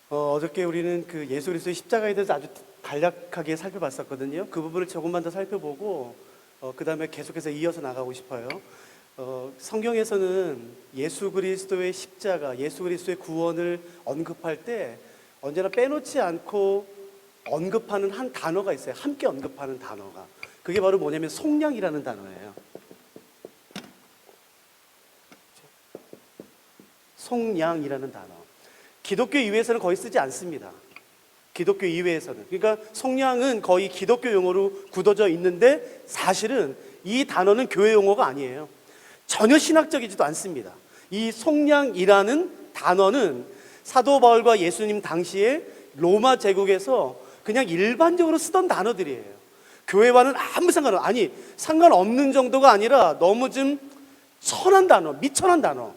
어저께 우리는 그 예수 그리스도의 십자가에 대해서 아주 간략하게 살펴봤었거든요. 그 부분을 조금만 더 살펴보고 그 다음에 계속해서 이어서 나가고 싶어요. 성경에서는 예수 그리스도의 십자가, 예수 그리스도의 구원을 언급할 때 언제나 빼놓지 않고 언급하는 한 단어가 있어요. 함께 언급하는 단어가. 그게 바로 뭐냐면 속량이라는 단어예요. 속량이라는 단어. 기독교 이외에서는 거의 쓰지 않습니다. 기독교 이외에서는. 그러니까 속량은 거의 기독교 용어로 굳어져 있는데 사실은 이 단어는 교회 용어가 아니에요. 전혀 신학적이지도 않습니다. 이 속량이라는 단어는 사도 바울과 예수님 당시에 로마 제국에서 그냥 일반적으로 쓰던 단어들이에요. 교회와는 아무 상관없는 정도가 아니라 너무 좀 천한 단어, 미천한 단어.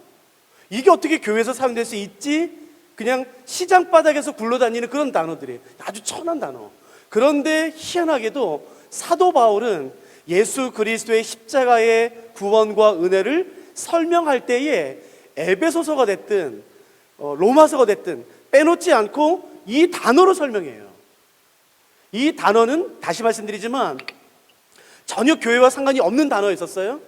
이게 어떻게 교회에서 사용될 수 있지? 그냥 시장 바닥에서 굴러다니는 그런 단어들이에요. 아주 천한 단어. 그런데 희한하게도 사도 바울은 예수 그리스도의 십자가의 구원과 은혜를 설명할 때에 에베소서가 됐든 로마서가 됐든 빼놓지 않고 이 단어로 설명해요. 이 단어는 다시 말씀드리지만 전혀 교회와 상관이 없는 단어였었어요.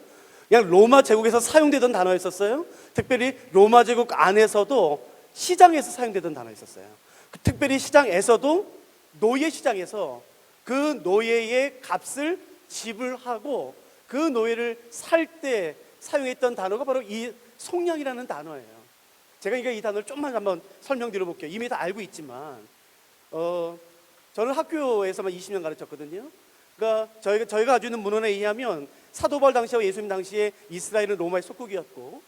그냥 로마 제국에서 사용되던 단어였었어요. 특별히 로마 제국 안에서도 시장에서 사용되던 단어였었어요. 특별히 시장에서도 노예 시장에서 그 노예의 값을 지불하고 그 노예를 살 때 사용했던 단어가 바로 이 속량이라는 단어예요. 제가 이 단어를 좀만 한번 설명드려 볼게요. 이미 다 알고 있지만 저는 학교에서만 20년 가르쳤거든요. 그러니까 저희가 가지고 있는 문헌에 의하면 사도 바울 당시와 예수님 당시에 이스라엘은 로마의 속국이었고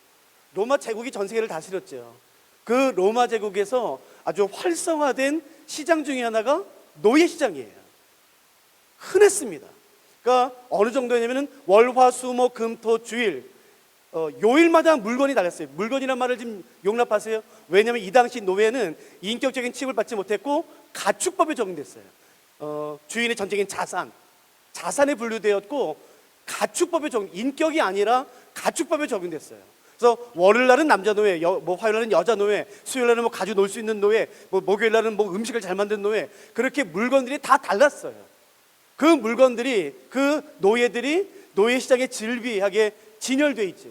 로마 제국이 전 세계를 다스렸죠. 그 로마 제국에서 아주 활성화된 시장 중에 하나가 노예 시장이에요. 흔했습니다. 그러니까 어느 정도냐면은 월, 화, 수, 목, 금, 토, 주일 요일마다 물건이 달렸어요. 물건이란 말을 좀 용납하세요. 왜냐하면 이 당시 노예는 인격적인 취급을 받지 못했고 가축법에 적용됐어요. 주인의 전적인 자산에 분류되었고 가축법에 인격이 아니라 가축법에 적용됐어요. 그래서 월요일날은 남자 노예, 화요일날은 여자 노예, 수요일날은 가지고 놀 수 있는 노예, 목요일날은 음식을 잘 만든 노예, 그렇게 물건들이 다 달랐어요. 그 물건들이 그 노예들이 노예 시장에 질비하게 진열돼 있죠.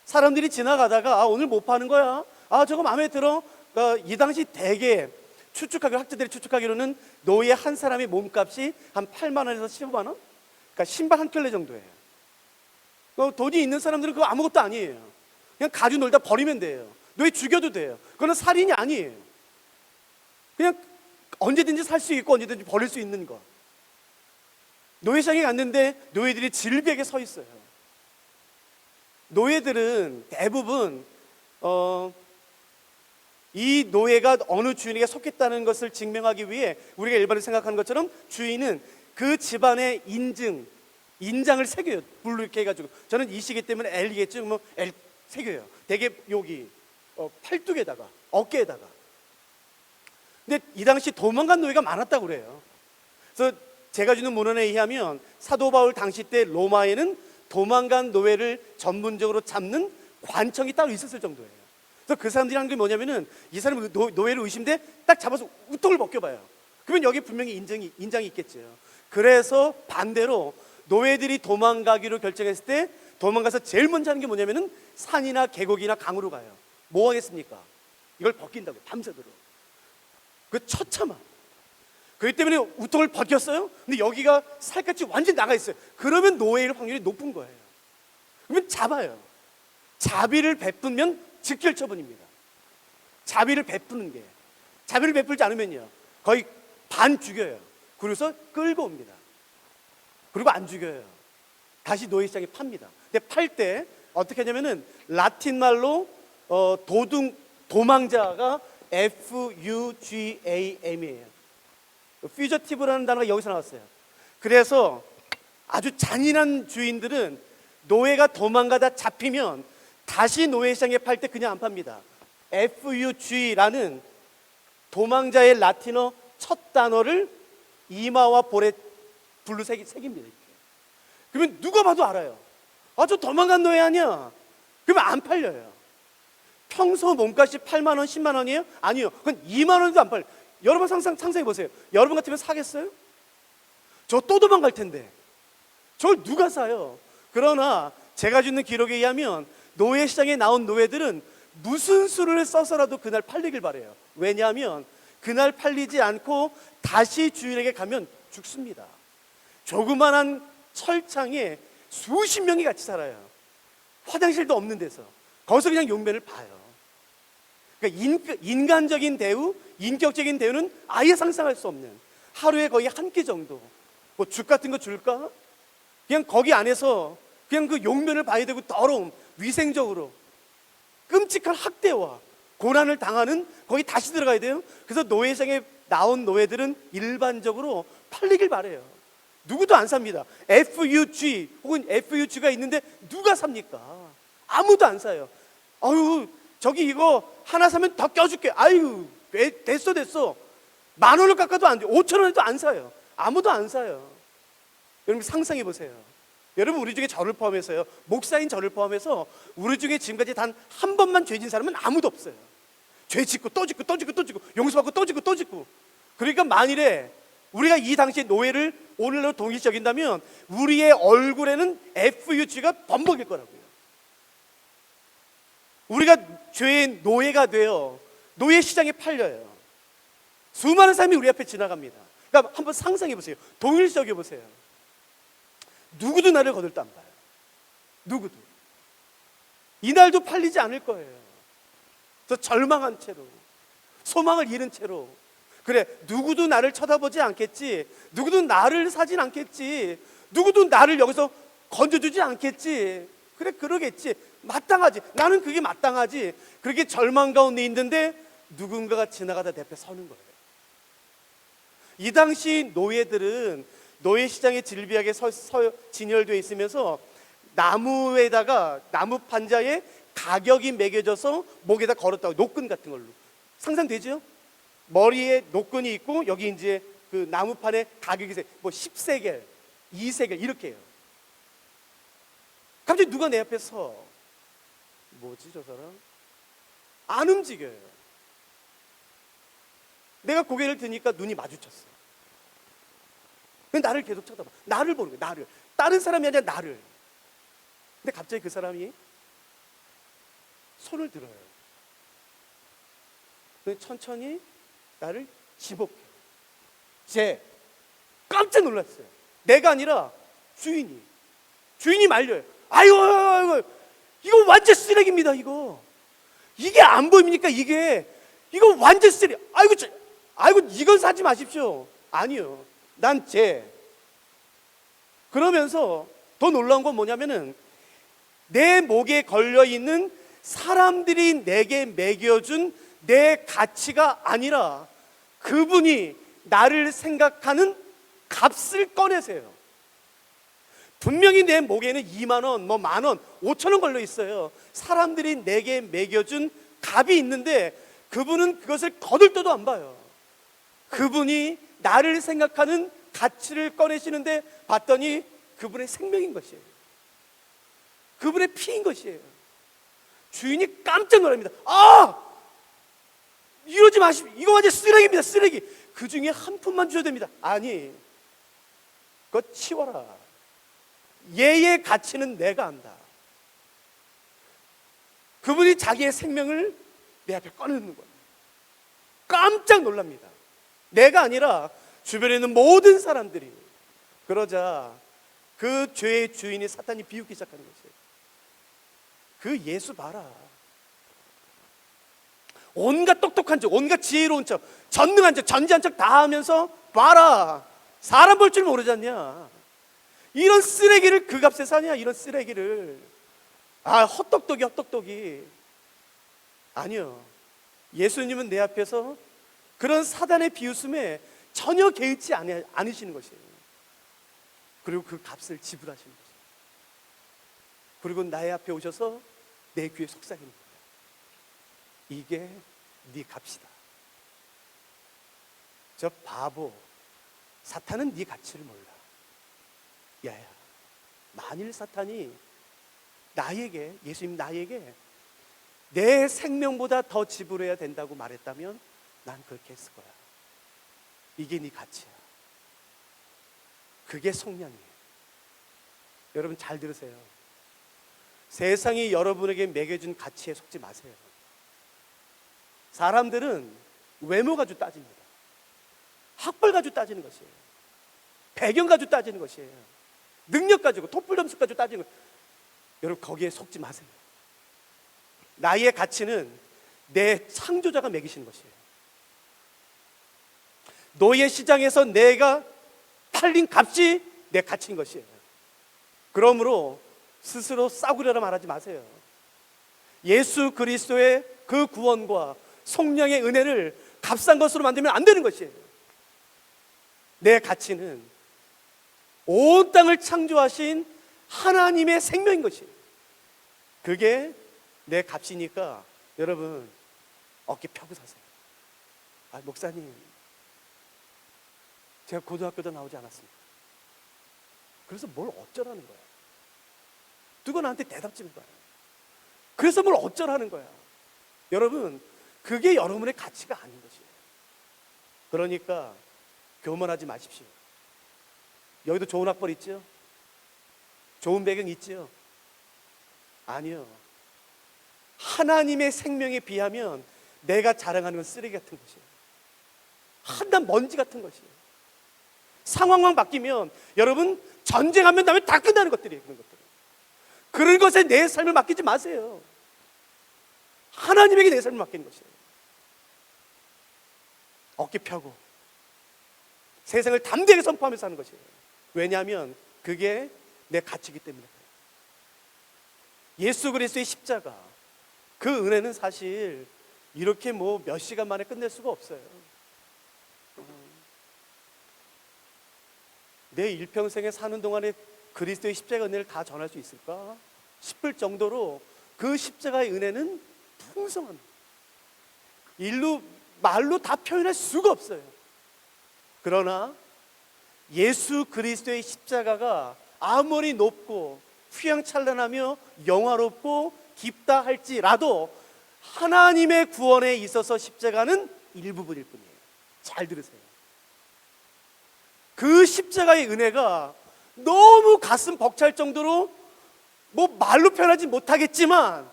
사람들이 지나가다가 오늘 못 파는 거야. 저거 마음에 들어. 그러니까 이 당시 대개 학자들이 추측하기로는 노예 한 사람의 몸값이 한 8만 원에서 15만 원? 그러니까 신발 한 켤레 정도예요. 돈이 있는 사람들은 그거 아무것도 아니에요. 그냥 가지고 놀다 버리면 돼요. 노예 죽여도 돼요. 그거는 살인이 아니에요. 그냥 언제든지 살 수 있고 언제든지 버릴 수 있는 것. 노예시장에 갔는데 노예들이 질비하게 서 있어요. 노예들은 대부분 이 노예가 어느 주인에게 속했다는 것을 증명하기 위해 우리가 일반적으로 생각하는 것처럼 주인은 그 집안의 인장을 새겨요. 불로 이렇게 해가지고. 저는 이 시기 때문에 L이겠죠. L 새겨요. 대개 여기 팔뚝에다가 어깨에다가. 근데 이 당시 도망간 노예가 많았다고 그래요. 그래서 제가 주는 문헌에 의하면 사도 바울 당시 때 로마에는 도망간 노예를 전문적으로 잡는 관청이 따로 있었을 정도예요. 그래서 그 사람들이 하는 게 뭐냐면은 이 사람이 노예를 의심돼 딱 잡아서 우통을 벗겨봐요. 그러면 여기 분명히 인장이 있겠죠. 그래서 반대로 노예들이 도망가기로 결정했을 때 도망가서 제일 먼저 하는 게 뭐냐면은 산이나 계곡이나 강으로 가요. 뭐 하겠습니까? 이걸 벗긴다고요. 밤새도록. 그 처참한. 그렇기 때문에 우통을 벗겼어요. 근데 여기가 살갗이 완전히 나가 있어요. 그러면 노예일 확률이 높은 거예요. 그러면 잡아요. 자비를 베풀면 즉결 처분입니다. 자비를 베풀지 않으면요 거의 반 죽여요. 그래서 끌고 옵니다. 그리고 안 죽여요. 다시 노예시장에 팝니다. 근데 팔 때 어떻게 하냐면은 라틴 말로 도망자가 FUGAM이에요. 퓨저티브라는 단어가 여기서 나왔어요. 그래서 아주 잔인한 주인들은 노예가 도망가다 잡히면 다시 노예시장에 팔 때 그냥 안 팝니다. FUG라는 도망자의 라틴어 첫 단어를 이마와 볼에 불로 새깁니다. 이렇게. 그러면 누가 봐도 알아요. 저 도망간 노예 아니야. 그러면 안 팔려요. 평소 몸값이 8만 원, 10만 원이에요? 아니요. 그건 2만 원도 안 팔. 여러분 상상해 보세요. 여러분 같으면 사겠어요? 저 또 도망갈 텐데. 저걸 누가 사요? 그러나 제가 주는 기록에 의하면 노예 시장에 나온 노예들은 무슨 수를 써서라도 그날 팔리길 바래요. 왜냐하면 그날 팔리지 않고 다시 주인에게 가면 죽습니다. 조그만한 철창에 수십 명이 같이 살아요. 화장실도 없는 데서. 거기서 그냥 용변을 봐요. 그러니까 인간적인 대우, 인격적인 대우는 아예 상상할 수 없는, 하루에 거의 한 끼 정도 뭐 죽 같은 거 줄까? 그냥 거기 안에서 그냥 그 용변을 봐야 되고, 더러움, 위생적으로 끔찍한 학대와 고난을 당하는, 거기 다시 들어가야 돼요. 그래서 노예장에 나온 노예들은 일반적으로 팔리길 바래요. 누구도 안 삽니다. FUG 혹은 FUG가 있는데 누가 삽니까? 아무도 안 사요. 아유, 저기 이거 하나 사면 더 껴줄게. 아유, 됐어. 10,000원을 깎아도 안 돼. 5,000원에도 안 사요. 아무도 안 사요. 여러분 상상해 보세요. 여러분, 우리 중에 저를 포함해서요, 목사인 저를 포함해서 우리 중에 지금까지 단 한 번만 죄 진 사람은 아무도 없어요. 죄 짓고 또 짓고 용서받고 또 짓고. 그러니까 만일에 우리가 이 당시에 노예를 오늘로 동일시여긴다면 우리의 얼굴에는 FUG가 범벅일 거라고요. 우리가 죄의 노예가 되어 노예 시장에 팔려요. 수많은 사람이 우리 앞에 지나갑니다. 그러니까 한번 상상해 보세요. 동일시여겨 보세요. 누구도 나를 거들떠 안 봐요. 누구도. 이날도 팔리지 않을 거예요. 그래서 절망한 채로, 소망을 잃은 채로, 그래, 누구도 나를 쳐다보지 않겠지, 누구도 나를 사진 않겠지, 누구도 나를 여기서 건져주지 않겠지, 그래, 그러겠지, 마땅하지, 나는 그게 마땅하지, 그렇게 절망 가운데 있는데 누군가가 지나가다 내 앞에 서는 거예요. 이 당시 노예들은 노예 시장에 질비하게 진열되어 있으면서 나무에다가, 나무 판자에 가격이 매겨져서 목에다 걸었다고, 노끈 같은 걸로. 상상되죠? 머리에 노끈이 있고 여기 이제 그 나무판에 가격이 뭐 10세겔, 2세겔 이렇게 해요. 갑자기 누가 내 앞에 서. 뭐지 저 사람? 안 움직여요. 내가 고개를 드니까 눈이 마주쳤어. 근데 나를 계속 쳐다봐. 나를 보는 거야, 나를. 다른 사람이 아니라 나를. 근데 갑자기 그 사람이 손을 들어요. 근데 천천히 나를 집어껴요. 깜짝 놀랐어요. 내가 아니라 주인이 말려요. 아이고, 이거 완전 쓰레기입니다. 이게 안 보입니까? 이거 완전 쓰레기. 아이고, 이건 사지 마십시오. 아니요, 난 그러면서 더 놀라운 건 뭐냐면은 내 목에 걸려있는 사람들이 내게 매겨준 내 가치가 아니라 그분이 나를 생각하는 값을 꺼내세요. 분명히 내 목에는 2만 원, 뭐 10,000원, 5,000원 걸려 있어요. 사람들이 내게 매겨준 값이 있는데 그분은 그것을 거들떠도 안 봐요. 그분이 나를 생각하는 가치를 꺼내시는데 봤더니 그분의 생명인 것이에요. 그분의 피인 것이에요. 주인이 깜짝 놀랍니다. 이러지 마십시오. 이거 완전 쓰레기입니다. 쓰레기. 그 중에 한 푼만 주셔야 됩니다. 아니, 그거 치워라. 얘의 가치는 내가 안다. 그분이 자기의 생명을 내 앞에 꺼내는 거예요. 깜짝 놀랍니다. 내가 아니라 주변에 있는 모든 사람들이. 그러자 그 죄의 주인이 사탄이 비웃기 시작하는 거죠. 그 예수 봐라. 온갖 똑똑한 척, 온갖 지혜로운 척, 전능한 척, 전지한 척 다 하면서 봐라. 사람 볼 줄 모르지 않냐. 이런 쓰레기를 그 값에 사냐. 이런 쓰레기를. 헛똑똑이. 아니요, 예수님은 내 앞에서 그런 사단의 비웃음에 전혀 개의치 않으시는 것이에요. 그리고 그 값을 지불하시는 거죠. 그리고 나의 앞에 오셔서 내 귀에 속삭이는 거예요. 이게 네 값이다. 저 바보, 사탄은 네 가치를 몰라. 야야, 만일 사탄이 나에게, 예수님 나에게 내 생명보다 더 지불해야 된다고 말했다면 난 그렇게 했을 거야. 이게 네 가치야. 그게 속량이에요. 여러분 잘 들으세요. 세상이 여러분에게 매겨준 가치에 속지 마세요. 사람들은 외모 가지고 따집니다. 학벌 가지고 따지는 것이에요. 배경 가지고 따지는 것이에요. 능력 가지고, 토플 점수 가지고 따지는 것. 여러분 거기에 속지 마세요. 나의 가치는 내 창조자가 매기시는 것이에요. 노예 시장에서 내가 팔린 값이 내 가치인 것이에요. 그러므로 스스로 싸구려라 말하지 마세요. 예수 그리스도의 그 구원과 속량의 은혜를 값싼 것으로 만들면 안 되는 것이에요. 내 가치는 온 땅을 창조하신 하나님의 생명인 것이에요. 그게 내 값이니까 여러분 어깨 펴고 사세요. 아, 목사님, 제가 고등학교도 나오지 않았습니다. 그래서 뭘 어쩌라는 거야? 누가 나한테 대답 좀 해봐요. 그래서 뭘 어쩌라는 거야? 여러분, 그게 여러분의 가치가 아닌 것이에요. 그러니까 교만하지 마십시오. 여기도 좋은 학벌 있죠? 좋은 배경 있죠? 아니요. 하나님의 생명에 비하면 내가 자랑하는 건 쓰레기 같은 것이에요. 한단 먼지 같은 것이에요. 상황만 바뀌면 여러분 전쟁하면 다음에 다 끝나는 것들이에요. 그런 것들. 그런 것에 내 삶을 맡기지 마세요. 하나님에게 내 삶을 맡기는 것이에요. 어깨 펴고 세상을 담대하게 선포하면서 사는 것이에요. 왜냐하면 그게 내 가치이기 때문에 그래요. 예수 그리스도의 십자가, 그 은혜는 사실 이렇게 뭐 몇 시간 만에 끝낼 수가 없어요. 내 일평생에 사는 동안에 그리스도의 십자가 은혜를 다 전할 수 있을까 싶을 정도로 그 십자가의 은혜는 풍성합니다. 말로 다 표현할 수가 없어요. 그러나 예수 그리스도의 십자가가 아무리 높고 휘황찬란하며 영화롭고 깊다 할지라도 하나님의 구원에 있어서 십자가는 일부분일 뿐이에요. 잘 들으세요. 그 십자가의 은혜가 너무 가슴 벅찰 정도로 뭐 말로 표현하지 못하겠지만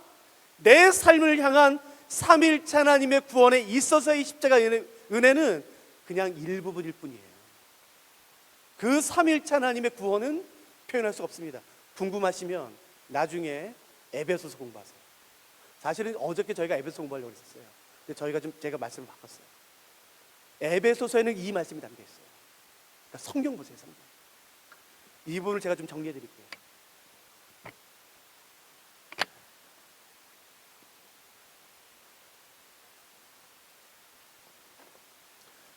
내 삶을 향한 삼일체 하나님의 구원에 있어서의 십자가의 은혜는 그냥 일부분일 뿐이에요. 그 삼일체 하나님의 구원은 표현할 수가 없습니다. 궁금하시면 나중에 에베소서 공부하세요. 사실은 어저께 저희가 에베소 공부하려고 했었어요. 근데 제가 말씀을 바꿨어요. 에베소서에는 이 말씀이 담겨 있어요. 그러니까 성경 보세요, 성경. 이 부분을 제가 좀 정리해 드릴게요.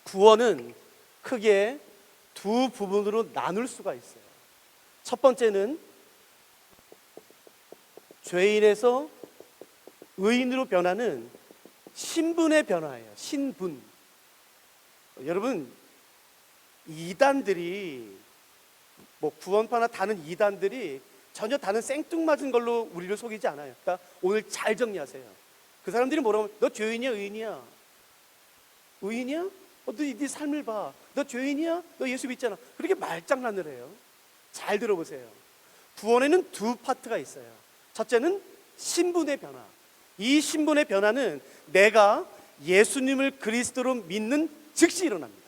구원은 크게 두 부분으로 나눌 수가 있어요. 첫 번째는 죄인에서 의인으로 변하는 신분의 변화예요. 신분. 여러분, 이단들이 뭐 구원파나 다른 이단들이 전혀 다른 생뚱맞은 걸로 우리를 속이지 않아요. 그러니까 오늘 잘 정리하세요. 그 사람들이 뭐라고 하면 너 죄인이야, 의인이야? 의인이야? 네 삶을 봐. 너 죄인이야? 너 예수 믿잖아. 그렇게 말장난을 해요. 잘 들어보세요. 구원에는 두 파트가 있어요. 첫째는 신분의 변화. 이 신분의 변화는 내가 예수님을 그리스도로 믿는 즉시 일어납니다.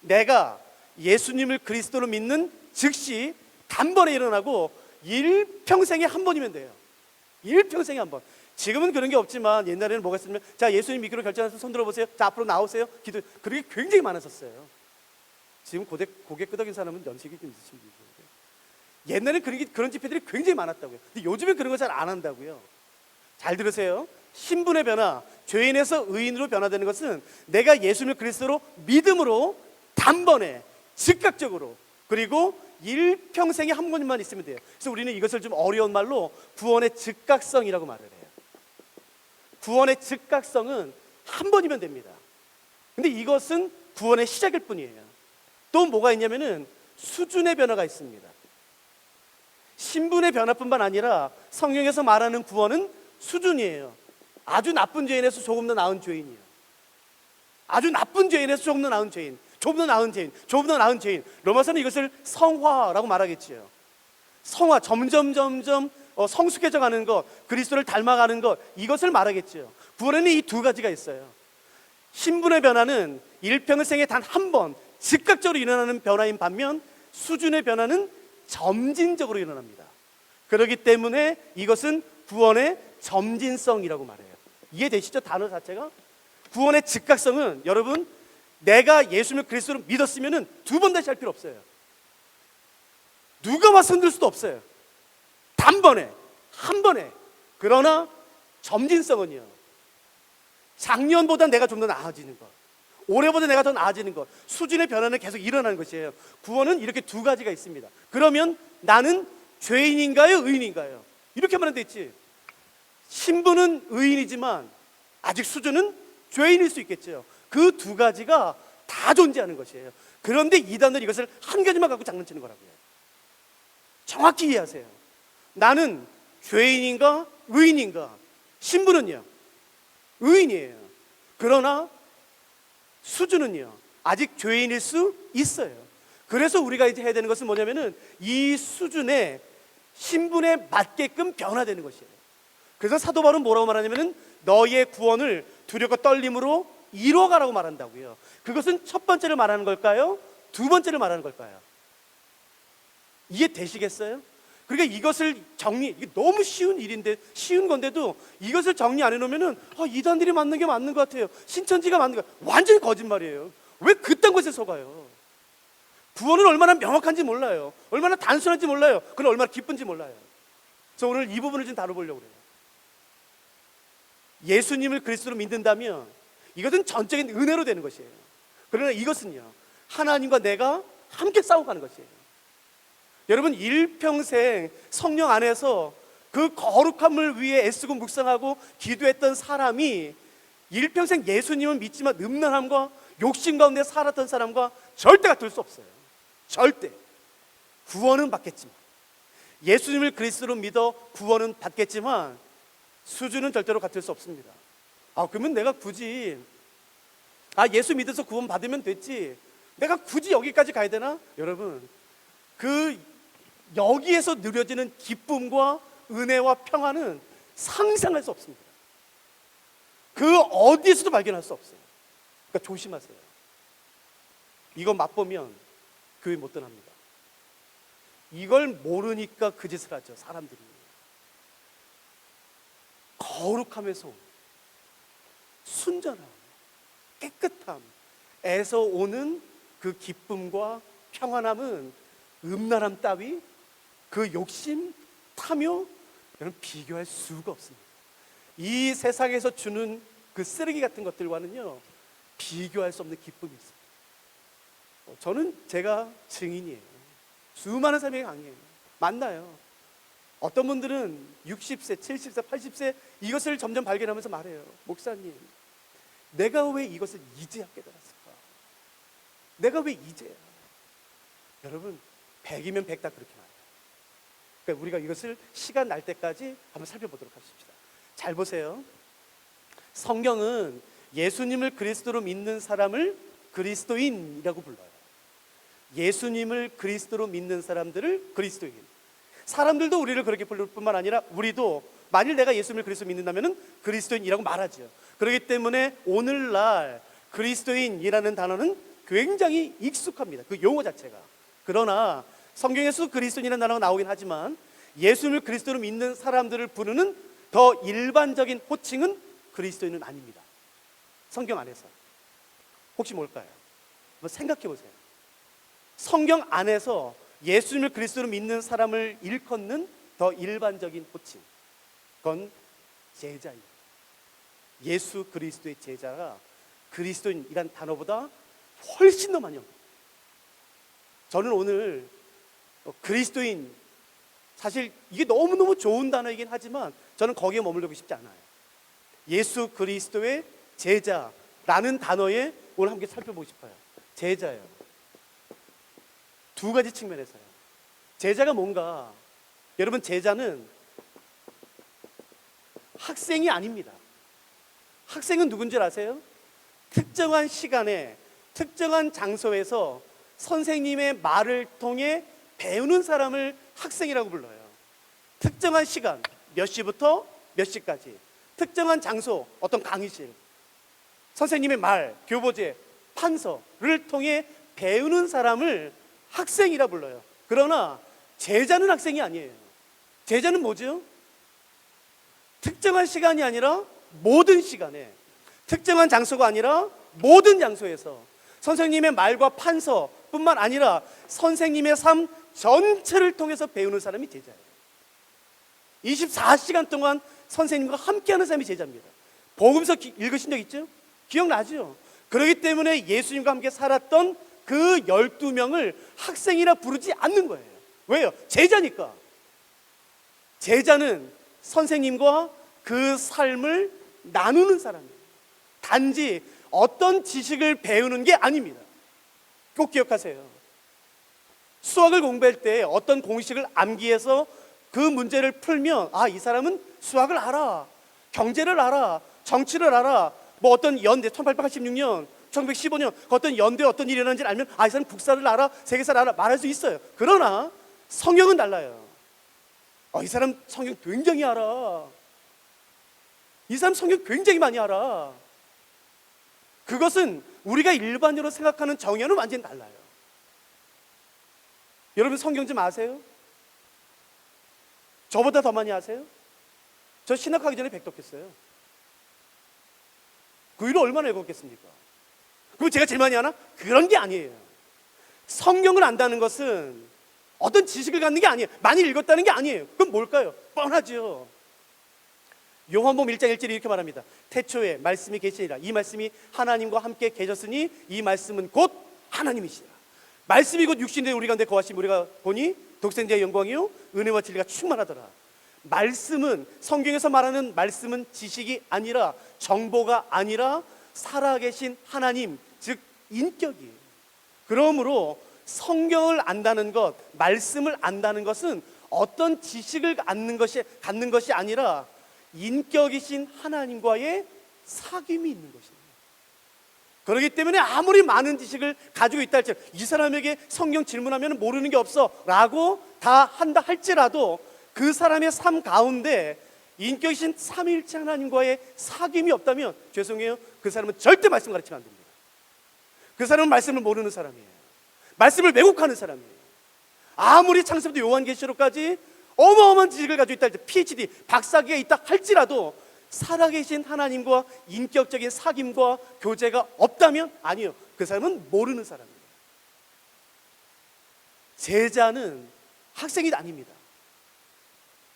내가 예수님을 그리스도로 믿는 즉시 단번에 일어나고 일평생에 한 번이면 돼요. 일평생에 한 번. 지금은 그런 게 없지만 옛날에는 뭐가 있었냐면 자, 예수님 믿기로 결정해서 손 들어보세요. 자, 앞으로 나오세요. 기도. 그런 게 굉장히 많았었어요. 지금 고개 끄덕인 사람은 연식이 좀 있으신 분이에요. 옛날에 그런 집회들이 굉장히 많았다고요. 근데 요즘엔 그런 거 잘 안 한다고요. 잘 들으세요. 신분의 변화, 죄인에서 의인으로 변화되는 것은 내가 예수님을 그리스도로 믿음으로 단번에 즉각적으로 그리고 일평생에 한 번만 있으면 돼요. 그래서 우리는 이것을 좀 어려운 말로 구원의 즉각성이라고 말을 해요. 구원의 즉각성은 한 번이면 됩니다. 근데 이것은 구원의 시작일 뿐이에요. 또 뭐가 있냐면은 수준의 변화가 있습니다. 신분의 변화뿐만 아니라 성경에서 말하는 구원은 수준이에요. 아주 나쁜 죄인에서 조금 더 나은 죄인이에요. 아주 나쁜 죄인에서 조금 더 나은 죄인, 조금 더 나은 죄인, 조금 더 나은 죄인. 로마서는 이것을 성화라고 말하겠지요. 성화, 점점 성숙해져 가는 것, 그리스도를 닮아가는 것, 이것을 말하겠지요. 구원에는 이 두 가지가 있어요. 신분의 변화는 일평생에 단 한 번 즉각적으로 일어나는 변화인 반면 수준의 변화는 점진적으로 일어납니다. 그렇기 때문에 이것은 구원의 점진성이라고 말해요. 이해되시죠? 단어 자체가? 구원의 즉각성은 여러분, 내가 예수님을 그리스도로 믿었으면 두 번 다시 할 필요 없어요. 누가 와서 흔들 수도 없어요. 단번에, 한 번에. 그러나 점진성은요, 작년보다 내가 좀 더 나아지는 것, 올해보다 내가 더 나아지는 것, 수준의 변화는 계속 일어나는 것이에요. 구원은 이렇게 두 가지가 있습니다. 그러면 나는 죄인인가요? 의인인가요? 이렇게 말하면 되지. 신분은 의인이지만 아직 수준은 죄인일 수 있겠죠. 그 두 가지가 다 존재하는 것이에요. 그런데 이단은 이것을 한 가지만 갖고 장난치는 거라고요. 정확히 이해하세요. 나는 죄인인가 의인인가? 신분은요, 의인이에요. 그러나 수준은요, 아직 죄인일 수 있어요. 그래서 우리가 이제 해야 되는 것은 뭐냐면은 이 수준의 신분에 맞게끔 변화되는 것이에요. 그래서 사도 바울은 뭐라고 말하냐면은 너의 구원을 두렵고 떨림으로 이루어가라고 말한다고요. 그것은 첫 번째를 말하는 걸까요? 두 번째를 말하는 걸까요? 이해되시겠어요? 그러니까 이것을 이게 너무 쉬운 일인데, 쉬운 건데도 이것을 정리 안 해놓으면은 이단들이 맞는 게 맞는 것 같아요, 신천지가 맞는 거 같아요. 완전히 거짓말이에요. 왜 그딴 것에 속아요? 구원은 얼마나 명확한지 몰라요. 얼마나 단순한지 몰라요. 그건 얼마나 기쁜지 몰라요. 그래서 오늘 이 부분을 좀 다뤄보려고 그래요. 예수님을 그리스도로 믿는다면 이것은 전적인 은혜로 되는 것이에요. 그러나 이것은요, 하나님과 내가 함께 싸워가는 것이에요. 여러분, 일평생 성령 안에서 그 거룩함을 위해 애쓰고 묵상하고 기도했던 사람이 일평생 예수님은 믿지만 음란함과 욕심 가운데 살았던 사람과 절대 같을 수 없어요. 절대. 구원은 받겠지만, 예수님을 그리스도로 믿어 구원은 받겠지만 수준은 절대로 같을 수 없습니다. 그러면 내가 굳이 예수 믿어서 구원 받으면 됐지, 내가 굳이 여기까지 가야 되나? 여러분, 여기에서 누려지는 기쁨과 은혜와 평안은 상상할 수 없습니다. 그 어디에서도 발견할 수 없어요. 그러니까 조심하세요. 이거 맛보면 교회 못 떠납니다. 이걸 모르니까 그 짓을 하죠, 사람들이. 거룩함에서 온 순전함, 깨끗함에서 오는 그 기쁨과 평안함은 음란함 따위, 그 욕심, 탐욕, 이런 비교할 수가 없습니다. 이 세상에서 주는 그 쓰레기 같은 것들과는요, 비교할 수 없는 기쁨이 있습니다. 저는 제가 증인이에요. 수많은 사람이 강해요. 만나요. 어떤 분들은 60세, 70세, 80세 이것을 점점 발견하면서 말해요. 목사님, 내가 왜 이것을 이제야 깨달았을까? 내가 왜 이제야? 여러분, 100이면 100 다 그렇게 말해요. 그러니까 우리가 이것을 시간 날 때까지 한번 살펴보도록 하십시다. 잘 보세요. 성경은 예수님을 그리스도로 믿는 사람을 그리스도인이라고 불러요. 예수님을 그리스도로 믿는 사람들을 그리스도인. 사람들도 우리를 그렇게 부를 뿐만 아니라 우리도 만일 내가 예수님을 그리스도 믿는다면 그리스도인이라고 말하죠. 그렇기 때문에 오늘날 그리스도인이라는 단어는 굉장히 익숙합니다. 그 용어 자체가. 그러나 성경에서 그리스도인이라는 단어가 나오긴 하지만 예수님을 그리스도로 믿는 사람들을 부르는 더 일반적인 호칭은 그리스도인은 아닙니다. 성경 안에서. 혹시 뭘까요? 한번 생각해 보세요. 성경 안에서 예수님을 그리스도로 믿는 사람을 일컫는 더 일반적인 호칭, 그건 제자입니다. 예수 그리스도의 제자가 그리스도인이란 단어보다 훨씬 더 많이 옵니다. 저는 오늘 그리스도인, 사실 이게 너무너무 좋은 단어이긴 하지만 저는 거기에 머물르고 싶지 않아요. 예수 그리스도의 제자라는 단어에 오늘 함께 살펴보고 싶어요. 제자예요. 두 가지 측면에서요. 제자가 뭔가, 여러분, 제자는 학생이 아닙니다. 학생은 누군 줄 아세요? 특정한 시간에 특정한 장소에서 선생님의 말을 통해 배우는 사람을 학생이라고 불러요. 특정한 시간, 몇 시부터 몇 시까지, 특정한 장소, 어떤 강의실, 선생님의 말, 교보제, 판서를 통해 배우는 사람을 학생이라 불러요. 그러나 제자는 학생이 아니에요. 제자는 뭐죠? 특정한 시간이 아니라 모든 시간에, 특정한 장소가 아니라 모든 장소에서 선생님의 말과 판서뿐만 아니라 선생님의 삶 전체를 통해서 배우는 사람이 제자예요. 24시간 동안 선생님과 함께하는 사람이 제자입니다. 복음서 읽으신 적 있죠? 기억나죠? 그렇기 때문에 예수님과 함께 살았던 그 12명을 학생이라 부르지 않는 거예요. 왜요? 제자니까. 제자는 선생님과 그 삶을 나누는 사람이에요. 단지 어떤 지식을 배우는 게 아닙니다. 꼭 기억하세요. 수학을 공부할 때 어떤 공식을 암기해서 그 문제를 풀면 이 사람은 수학을 알아, 경제를 알아, 정치를 알아, 뭐 어떤 연대 1886년 1915년 어떤 연대에 어떤 일이 일어나는지 알면 이 사람 국사를 알아, 세계사를 알아 말할 수 있어요. 그러나 성경은 달라요. 이 사람 성경 굉장히 알아, 이 사람 성경 굉장히 많이 알아. 그것은 우리가 일반적으로 생각하는 정의와는 완전히 달라요. 여러분 성경 좀 아세요? 저보다 더 많이 아세요? 저 신학하기 전에 백독했어요. 그 위로 얼마나 읽었겠습니까? 그럼 제가 제일 많이 아나? 그런 게 아니에요. 성경을 안다는 것은 어떤 지식을 갖는 게 아니에요. 많이 읽었다는 게 아니에요. 그럼 뭘까요? 뻔하죠. 요한복음 1장 1절에 이렇게 말합니다. 태초에 말씀이 계시니라. 이 말씀이 하나님과 함께 계셨으니 이 말씀은 곧 하나님이시라. 말씀이 곧 육신에 우리 가운데 거하심 우리가 보니 독생자의 영광이요 은혜와 진리가 충만하더라. 말씀은, 성경에서 말하는 말씀은 지식이 아니라, 정보가 아니라 살아계신 하나님, 즉 인격이에요. 그러므로 성경을 안다는 것, 말씀을 안다는 것은 어떤 지식을 갖는 것이 아니라 인격이신 하나님과의 사귐이 있는 것입니다. 그렇기 때문에 아무리 많은 지식을 가지고 있다 할지라도, 이 사람에게 성경 질문하면 모르는 게 없어 라고 다 한다 할지라도 그 사람의 삶 가운데 인격이신 삼위일체 하나님과의 사귐이 없다면 죄송해요, 그 사람은 절대 말씀 가르치면 안 됩니다. 그 사람은 말씀을 모르는 사람이에요. 말씀을 왜곡하는 사람이에요. 아무리 창세부터 요한계시록까지 어마어마한 지식을 가지고 있다 할지라도, PhD, 박사학위가 있다 할지라도 살아계신 하나님과 인격적인 사귐과 교제가 없다면 아니요, 그 사람은 모르는 사람이에요. 제자는 학생이 아닙니다.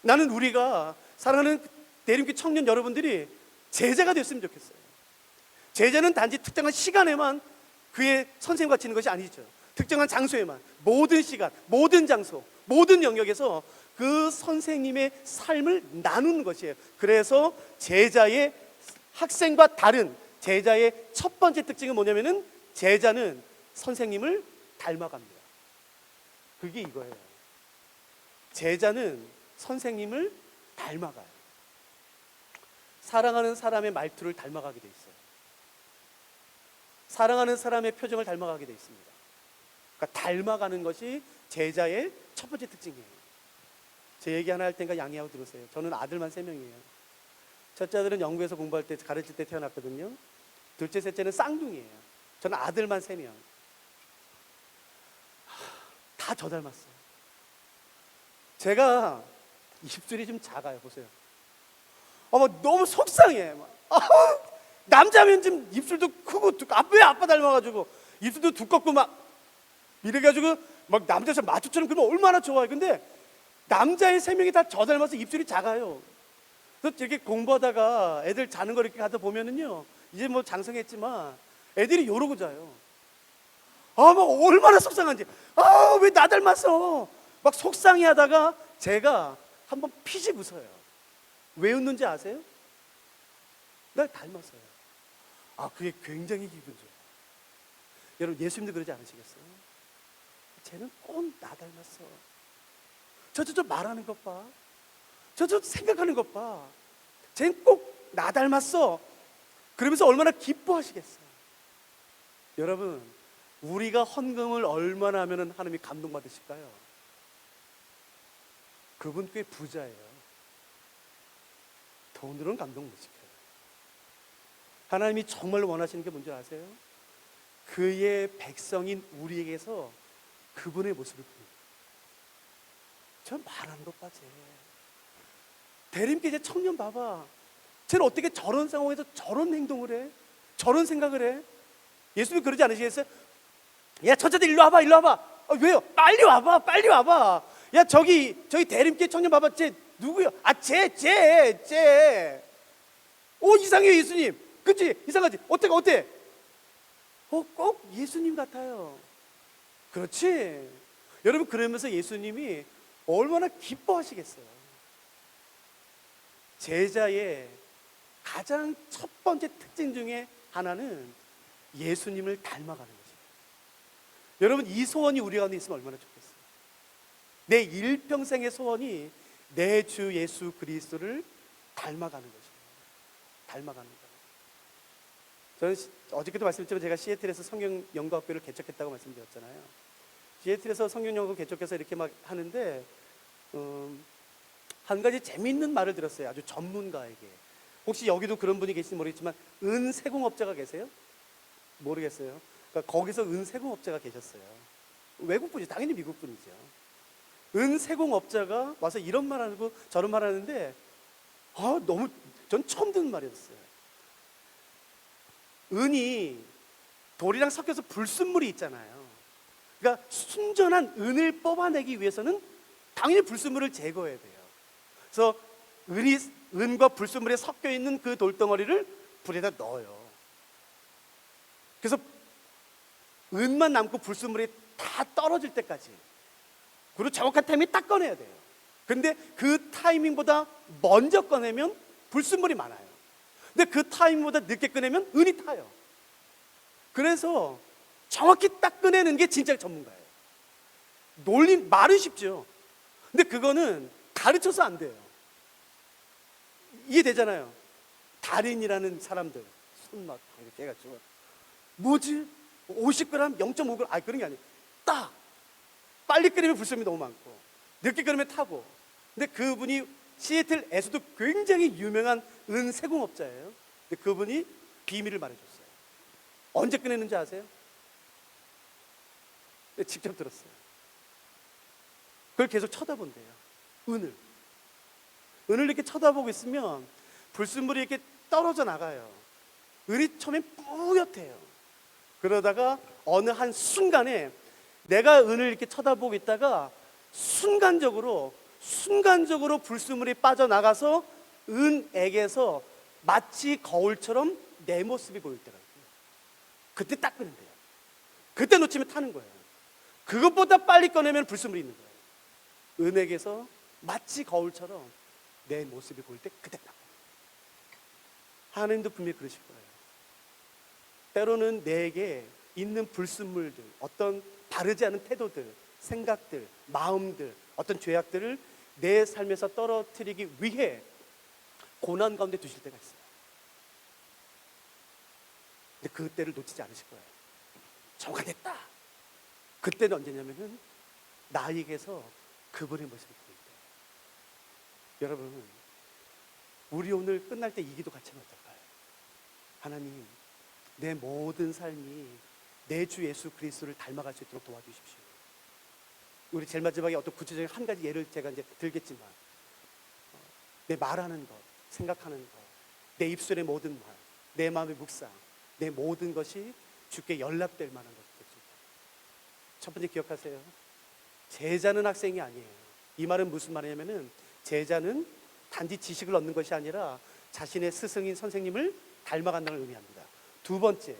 나는 우리가 사랑하는 대림교 청년 여러분들이 제자가 됐으면 좋겠어요. 제자는 단지 특정한 시간에만 그의 선생님과 지는 것이 아니죠. 특정한 장소에만, 모든 시간, 모든 장소, 모든 영역에서 그 선생님의 삶을 나누는 것이에요. 그래서 제자의, 학생과 다른 제자의 첫 번째 특징은 뭐냐면은 제자는 선생님을 닮아갑니다. 그게 이거예요. 제자는 선생님을 닮아가요. 사랑하는 사람의 말투를 닮아가게 돼 있어요. 사랑하는 사람의 표정을 닮아가게 돼 있습니다. 그러니까 닮아가는 것이 제자의 첫 번째 특징이에요. 제 얘기 하나 할 테니까 양해하고 들으세요. 저는 아들만 3명이에요. 첫째 아들은 영국에서 공부할 때, 가르칠 때 태어났거든요. 둘째, 셋째는 쌍둥이에요. 저는 아들만 3명. 다 저 닮았어요. 제가 입술이 좀 작아요. 보세요. 너무 속상해. 남자면 좀 입술도 크고, 왜 아빠 닮아가지고 입술도 두껍고 막 이래가지고 막 남자처럼 마초처럼 그러면 얼마나 좋아요. 근데 남자의 3명이 다 저 닮아서 입술이 작아요. 그래서 이렇게 공부하다가 애들 자는 거 이렇게 가다 보면은요, 이제 뭐 장성했지만 애들이 이러고 자요. 막 얼마나 속상한지. 왜 나 닮았어? 막 속상해 하다가 제가 한번 피식 웃어요. 왜 웃는지 아세요? 날 닮았어요. 그게 굉장히 기분 좋아요. 여러분, 예수님도 그러지 않으시겠어요? 쟤는 꼭 나 닮았어. 저 말하는 것 봐. 저 생각하는 것 봐. 쟤는 꼭 나 닮았어. 그러면서 얼마나 기뻐하시겠어요. 여러분, 우리가 헌금을 얼마나 하면 하나님이 감동받으실까요? 그분 꽤 부자예요. 돈으로는 감동 못 시켜요. 하나님이 정말로 원하시는 게 뭔지 아세요? 그의 백성인 우리에게서 그분의 모습을 보여요. 저 말하는 것까지. 대림교회 청년 봐봐. 쟤는 어떻게 저런 상황에서 저런 행동을 해? 저런 생각을 해? 예수님 그러지 않으시겠어요? 야, 천사들 일로 와봐, 일로 와봐. 아, 왜요? 빨리 와봐, 빨리 와봐. 야, 저기 대림교회 청년 봐봐. 쟤 누구요? 아, 쟤. 오, 이상해요, 예수님. 그치? 이상하지? 어때? 꼭 예수님 같아요. 그렇지? 여러분, 그러면서 예수님이 얼마나 기뻐하시겠어요. 제자의 가장 첫 번째 특징 중에 하나는 예수님을 닮아가는 것이에요. 여러분, 이 소원이 우리 가운데 있으면 얼마나 좋겠어요. 내 일평생의 소원이 내 주 예수 그리스도를 닮아가는 것이에요. 닮아가는 것. 저는 어저께도 말씀드렸지만 제가 시애틀에서 성경연구학교를 개척했다고 말씀드렸잖아요. 시애틀에서 성경연구 개척해서 이렇게 막 하는데 한 가지 재미있는 말을 들었어요. 아주 전문가에게. 혹시 여기도 그런 분이 계신지 모르겠지만 은세공업자가 계세요? 모르겠어요. 그러니까 거기서 은세공업자가 계셨어요. 외국분이죠. 당연히 미국분이죠. 은세공업자가 와서 이런 말 하고 저런 말 하는데 너무 전 처음 듣는 말이었어요. 은이 돌이랑 섞여서 불순물이 있잖아요. 그러니까 순전한 은을 뽑아내기 위해서는 당연히 불순물을 제거해야 돼요. 그래서 은과 불순물에 섞여 있는 그 돌덩어리를 불에다 넣어요. 그래서 은만 남고 불순물이 다 떨어질 때까지, 그리고 정확한 타이밍에 딱 꺼내야 돼요. 근데 그 타이밍보다 먼저 꺼내면 불순물이 많아요. 근데 그 타이밍보다 늦게 꺼내면 은이 타요. 그래서 정확히 딱 꺼내는 게 진짜 전문가예요. 말은 쉽죠. 근데 그거는 가르쳐서 안 돼요. 이해되잖아요. 달인이라는 사람들 손맛 이렇게 해가지고 뭐지? 50g, 0.5g 그런 게 아니에요. 딱 빨리 끓이면 불순물이 너무 많고 늦게 끓이면 타고. 근데 그분이 시애틀에서도 굉장히 유명한 은세공업자예요. 근데 그분이 비밀을 말해줬어요. 언제 꺼내는지 아세요? 직접 들었어요. 그걸 계속 쳐다본대요. 은을 이렇게 쳐다보고 있으면 불순물이 이렇게 떨어져 나가요. 은이 처음엔 뿌옇대요. 그러다가 어느 한 순간에 내가 은을 이렇게 쳐다보고 있다가 순간적으로 불순물이 빠져나가서 은액에서 마치 거울처럼 내 모습이 보일 때가 있어요. 그때 딱 꺼낸대요. 그때 놓치면 타는 거예요. 그것보다 빨리 꺼내면 불순물이 있는 거예요. 은액에서 마치 거울처럼 내 모습이 보일 때 그때 딱. 하나님도 분명히 그러실 거예요. 때로는 내게 있는 불순물들, 어떤 바르지 않은 태도들, 생각들, 마음들, 어떤 죄악들을 내 삶에서 떨어뜨리기 위해 고난 가운데 두실 때가 있어요. 근데 그때를 놓치지 않으실 거예요. 정화됐다. 그때는 언제냐면은 나에게서 그분의 모습을 보일 때. 여러분, 우리 오늘 끝날 때 이 기도 같이 하면 어떨까요? 하나님, 내 모든 삶이 내 주 예수 그리스도를 닮아갈 수 있도록 도와주십시오. 우리 제일 마지막에 어떤 구체적인 한 가지 예를 제가 이제 들겠지만, 내 말하는 것, 생각하는 것, 내 입술의 모든 말, 내 마음의 묵상, 내 모든 것이 주께 연락될 만한 것이 될 수 있다. 첫 번째 기억하세요. 제자는 학생이 아니에요. 이 말은 무슨 말이냐면은 제자는 단지 지식을 얻는 것이 아니라 자신의 스승인 선생님을 닮아간다는 의미합니다. 두 번째,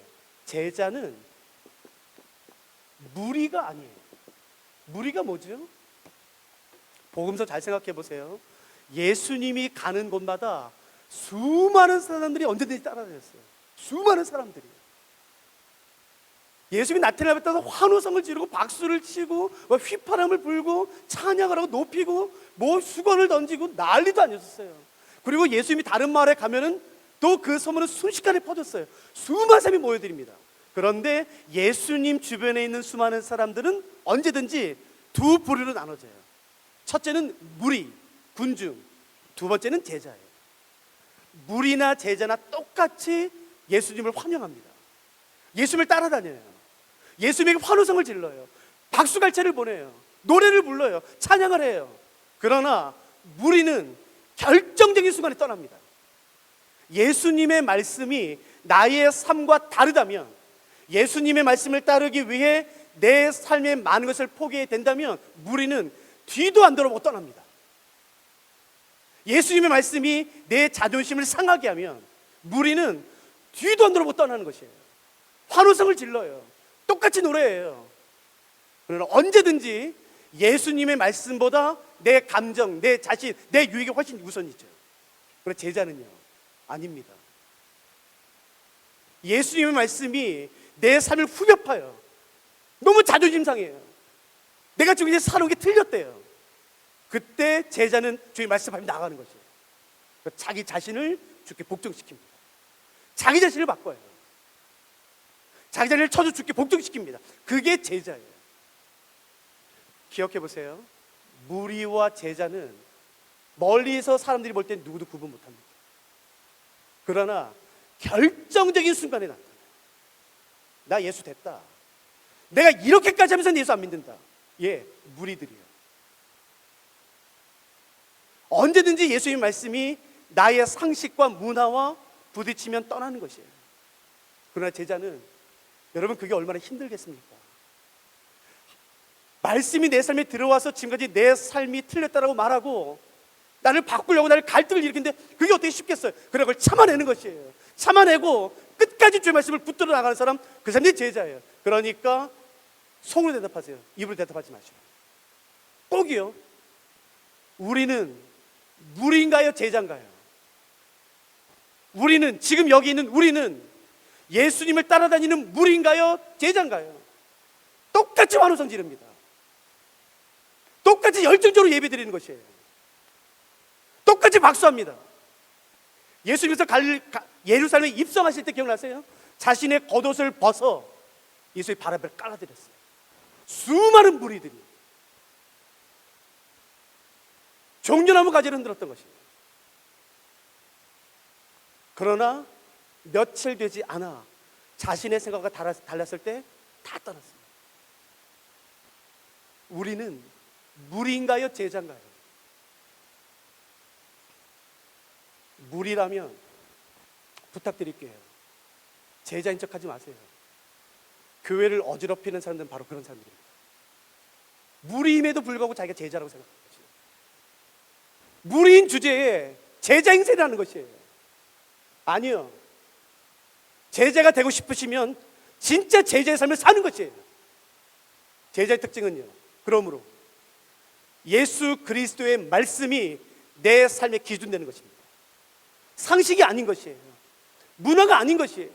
제자는 무리가 아니에요. 무리가 뭐죠? 복음서 잘 생각해 보세요. 예수님이 가는 곳마다 수많은 사람들이 언제든지 따라다녔어요. 수많은 사람들이. 예수님이 나타나면 따라서 환호성을 지르고 박수를 치고 휘파람을 불고 찬양을 하고 높이고 수건을 던지고 난리도 아니었어요. 그리고 예수님이 다른 마을에 가면은 또 그 소문은 순식간에 퍼졌어요. 수많은 사람이 모여드립니다. 그런데 예수님 주변에 있는 수많은 사람들은 언제든지 두 부류로 나눠져요. 첫째는 무리, 군중. 두 번째는 제자예요. 무리나 제자나 똑같이 예수님을 환영합니다. 예수님을 따라다녀요. 예수님에게 환호성을 질러요. 박수갈채를 보내요. 노래를 불러요. 찬양을 해요. 그러나 무리는 결정적인 순간에 떠납니다. 예수님의 말씀이 나의 삶과 다르다면, 예수님의 말씀을 따르기 위해 내 삶의 많은 것을 포기해야 된다면 무리는 뒤도 안 돌아보고 떠납니다. 예수님의 말씀이 내 자존심을 상하게 하면 무리는 뒤도 안 돌아보고 떠나는 것이에요. 환호성을 질러요. 똑같이 노래해요. 그러나 언제든지 예수님의 말씀보다 내 감정, 내 자신, 내 유익이 훨씬 우선이죠. 그러나 제자는요, 아닙니다. 예수님의 말씀이 내 삶을 후벼파요. 너무 자존심 상해요. 내가 지금 이제 살아온 게 틀렸대요. 그때 제자는 주의 말씀하면 나가는 것이에요. 자기 자신을 주께 복종시킵니다. 자기 자신을 바꿔요. 자기 자신을 쳐서 주께 복종시킵니다. 그게 제자예요. 기억해 보세요. 무리와 제자는 멀리서 사람들이 볼 때 누구도 구분 못합니다. 그러나 결정적인 순간에 나타나요. 나 예수 됐다. 내가 이렇게까지 하면서 예수 안 믿는다. 예, 무리들이요. 언제든지 예수님의 말씀이 나의 상식과 문화와 부딪히면 떠나는 것이에요. 그러나 제자는, 여러분, 그게 얼마나 힘들겠습니까? 말씀이 내 삶에 들어와서 지금까지 내 삶이 틀렸다라고 말하고 나를 바꾸려고 나를 갈등을 일으키는데 그게 어떻게 쉽겠어요? 그래, 그걸 참아내는 것이에요. 참아내고 끝까지 주의 말씀을 붙들어 나가는 사람, 그 사람이 제자예요. 그러니까 속으로 대답하세요. 입으로 대답하지 마시고. 꼭이요. 우리는 무리인가요? 제자인가요? 우리는, 지금 여기 있는 우리는 예수님을 따라다니는 무리인가요? 제자인가요? 똑같이 환호성 지릅니다. 똑같이 열정적으로 예배드리는 것이에요. 똑같이 박수합니다. 예수님께서 예루살렘에 입성하실 때 기억나세요? 자신의 겉옷을 벗어 예수의 발 앞에 깔아드렸어요. 수많은 무리들이 종려나무 가지를 흔들었던 것입니다. 그러나 며칠 되지 않아 자신의 생각과 달랐을 때 다 떠났습니다. 우리는 무리인가요? 제자인가요? 무리라면 부탁드릴게요. 제자인 척 하지 마세요. 교회를 어지럽히는 사람들은 바로 그런 사람들입니다. 무리임에도 불구하고 자기가 제자라고 생각하는 것이에요. 무리인 주제에 제자 행세를 하는 것이에요. 아니요. 제자가 되고 싶으시면 진짜 제자의 삶을 사는 것이에요. 제자의 특징은요, 그러므로 예수 그리스도의 말씀이 내 삶의 기준 되는 것입니다. 상식이 아닌 것이에요. 문화가 아닌 것이에요.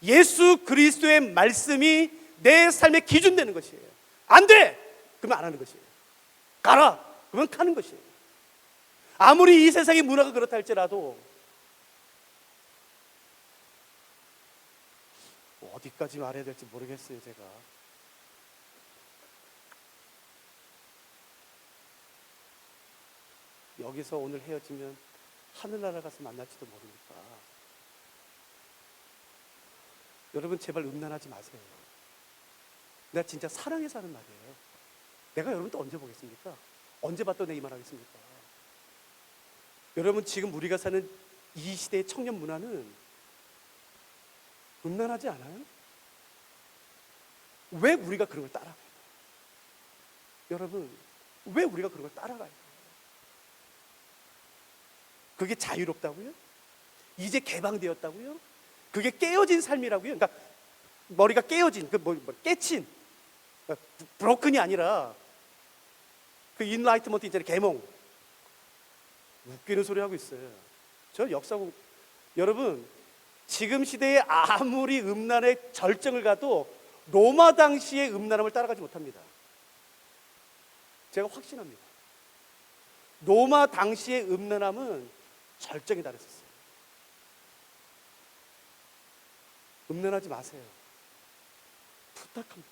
예수 그리스도의 말씀이 내 삶의 기준 되는 것이에요. 안 돼! 그러면 안 하는 것이에요. 가라! 그러면 가는 것이에요. 아무리 이 세상의 문화가 그렇다 할지라도 어디까지 말해야 될지 모르겠어요. 제가 여기서 오늘 헤어지면 하늘나라 가서 만날지도 모르니까 여러분, 제발 음란하지 마세요. 내가 진짜 사랑해서 하는 말이에요. 내가 여러분 또 언제 보겠습니까? 언제 봤다 내 이 말 하겠습니까? 여러분, 지금 우리가 사는 이 시대의 청년 문화는 음란하지 않아요? 왜 우리가 그런 걸 따라가요? 여러분, 왜 우리가 그런 걸 따라가요? 그게 자유롭다고요? 이제 개방되었다고요? 그게 깨어진 삶이라고요? 그러니까 머리가 깨어진, 깨친, 그러니까 브로큰이 아니라 그 인라이트먼트 있잖아요. 계몽. 웃기는 소리 하고 있어요. 저 역사고, 여러분, 지금 시대에 아무리 음란의 절정을 가도 로마 당시의 음란함을 따라가지 못합니다. 제가 확신합니다. 로마 당시의 음란함은 절정에 달했었어요. 음란하지 마세요. 부탁합니다.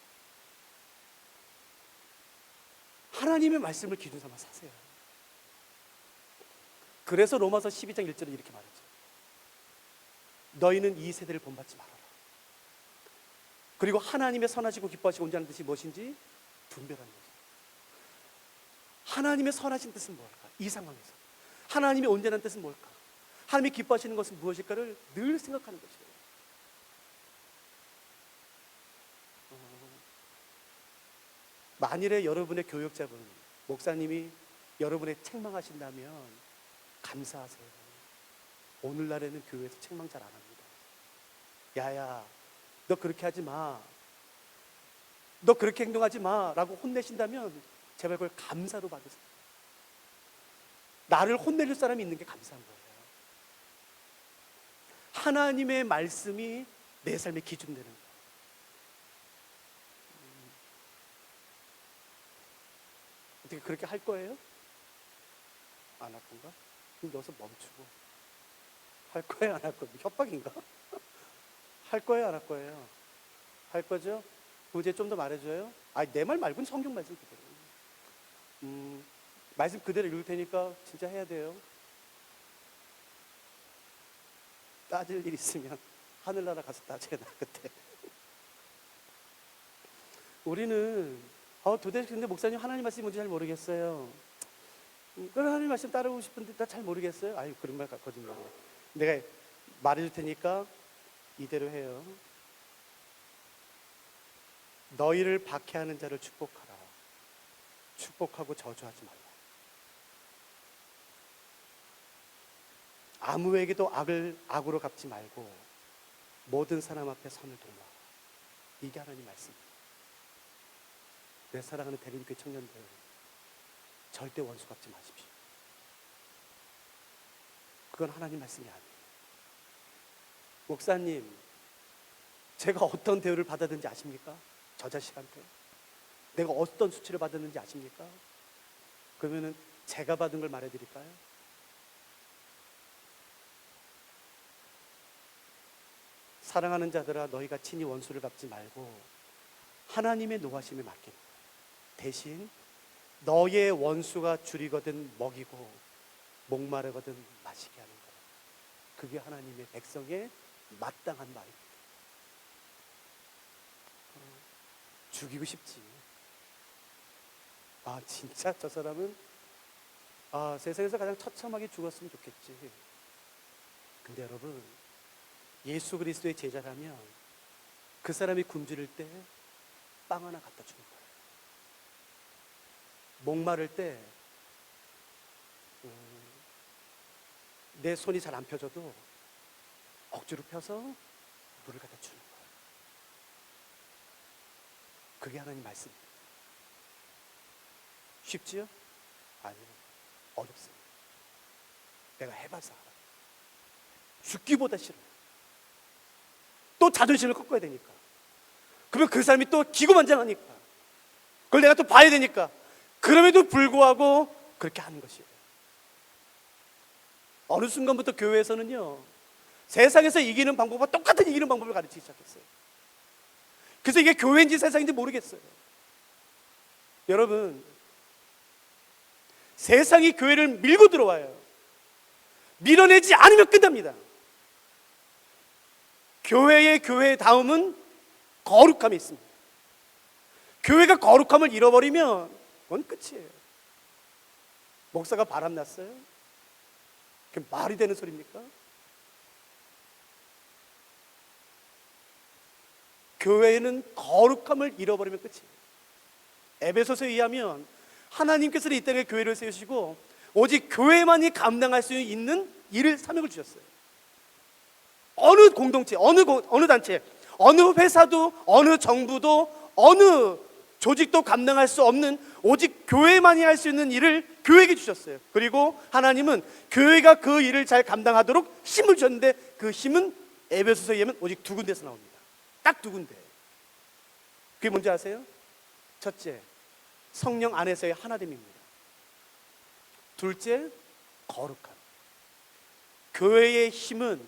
하나님의 말씀을 기준 삼아 사세요. 그래서 로마서 12장 1절에 이렇게 말하죠. 너희는 이 세대를 본받지 말아라. 그리고 하나님의 선하시고 기뻐하시고 온전한 뜻이 무엇인지 분별하는 거죠. 하나님의 선하신 뜻은 뭘까? 이 상황에서 하나님의 온전한 뜻은 뭘까? 하나님이 기뻐하시는 것은 무엇일까를 늘 생각하는 것이에요. 만일에 여러분의 교역자분, 목사님이 여러분의 책망하신다면 감사하세요. 오늘날에는 교회에서 책망 잘 안 합니다. 야야, 너 그렇게 하지 마. 너 그렇게 행동하지 마. 라고 혼내신다면 제발 그걸 감사로 받으세요. 나를 혼내줄 사람이 있는 게 감사한 거예요. 하나님의 말씀이 내 삶의 기준 되는 거예요. 어떻게 그렇게 할 거예요? 안 할 건가? 그럼 여기서 멈추고 할 거예요? 안 할 거예요? 협박인가? 할 거예요? 안 할 거예요? 할 거죠? 그럼 이제 좀 더 말해줘요. 내 말 말고는 성경 말씀 그대로. 말씀 그대로 읽을 테니까 진짜 해야 돼요. 따질 일 있으면 하늘나라 가서 따져야 나 그때. 우리는 도대체 근데 목사님 하나님 말씀이 뭔지 잘 모르겠어요. 그럼 하나님 말씀 따르고 싶은데 나 잘 모르겠어요. 아유 그런 말 거짓말이에요. 내가 말해줄 테니까 이대로 해요. 너희를 박해하는 자를 축복하라. 축복하고 저주하지 말라. 아무에게도 악을 악으로 갚지 말고 모든 사람 앞에 선을 도모하라. 이게 하나님 말씀입니다. 내 사랑하는 대림교회 청년들, 절대 원수 갚지 마십시오. 그건 하나님 말씀이 아니에요. 목사님, 제가 어떤 대우를 받았는지 아십니까? 저 자식한테 내가 어떤 수치를 받았는지 아십니까? 그러면은 제가 받은 걸 말해드릴까요? 사랑하는 자들아, 너희가 친히 원수를 갚지 말고 하나님의 노하심에 맡기는 거예요. 대신 너의 원수가 줄이거든 먹이고 목마르거든 마시게 하는 거예요. 그게 하나님의 백성의 마땅한 말입니다. 죽이고 싶지. 진짜 저 사람은 세상에서 가장 처참하게 죽었으면 좋겠지. 근데 여러분, 예수 그리스도의 제자라면 그 사람이 굶주릴 때 빵 하나 갖다 주는 거예요. 목마를 때 내 손이 잘 안 펴져도 억지로 펴서 물을 갖다 주는 거예요. 그게 하나님 말씀입니다. 쉽지요? 아니요, 어렵습니다. 내가 해봐서 알아요. 죽기보다 싫어요. 또 자존심을 꺾어야 되니까. 그러면 그 사람이 또 기고만장하니까 그걸 내가 또 봐야 되니까. 그럼에도 불구하고 그렇게 하는 것이에요. 어느 순간부터 교회에서는요, 세상에서 이기는 방법과 똑같은 이기는 방법을 가르치기 시작했어요. 그래서 이게 교회인지 세상인지 모르겠어요. 여러분, 세상이 교회를 밀고 들어와요. 밀어내지 않으면 끝납니다. 교회의 다음은 거룩함이 있습니다. 교회가 거룩함을 잃어버리면 그건 끝이에요. 목사가 바람났어요? 그게 말이 되는 소리입니까? 교회는 거룩함을 잃어버리면 끝이에요. 에베소서에 의하면 하나님께서는 이 땅에 교회를 세우시고 오직 교회만이 감당할 수 있는 일을 사명을 주셨어요. 어느 공동체, 어느 단체, 어느 회사도, 어느 정부도, 어느 조직도 감당할 수 없는 오직 교회만이 할 수 있는 일을 교회에게 주셨어요. 그리고 하나님은 교회가 그 일을 잘 감당하도록 힘을 주셨는데 그 힘은 에베소서에 의하면 오직 두 군데서 나옵니다. 딱 두 군데. 그게 뭔지 아세요? 첫째, 성령 안에서의 하나됨입니다. 둘째, 거룩함. 교회의 힘은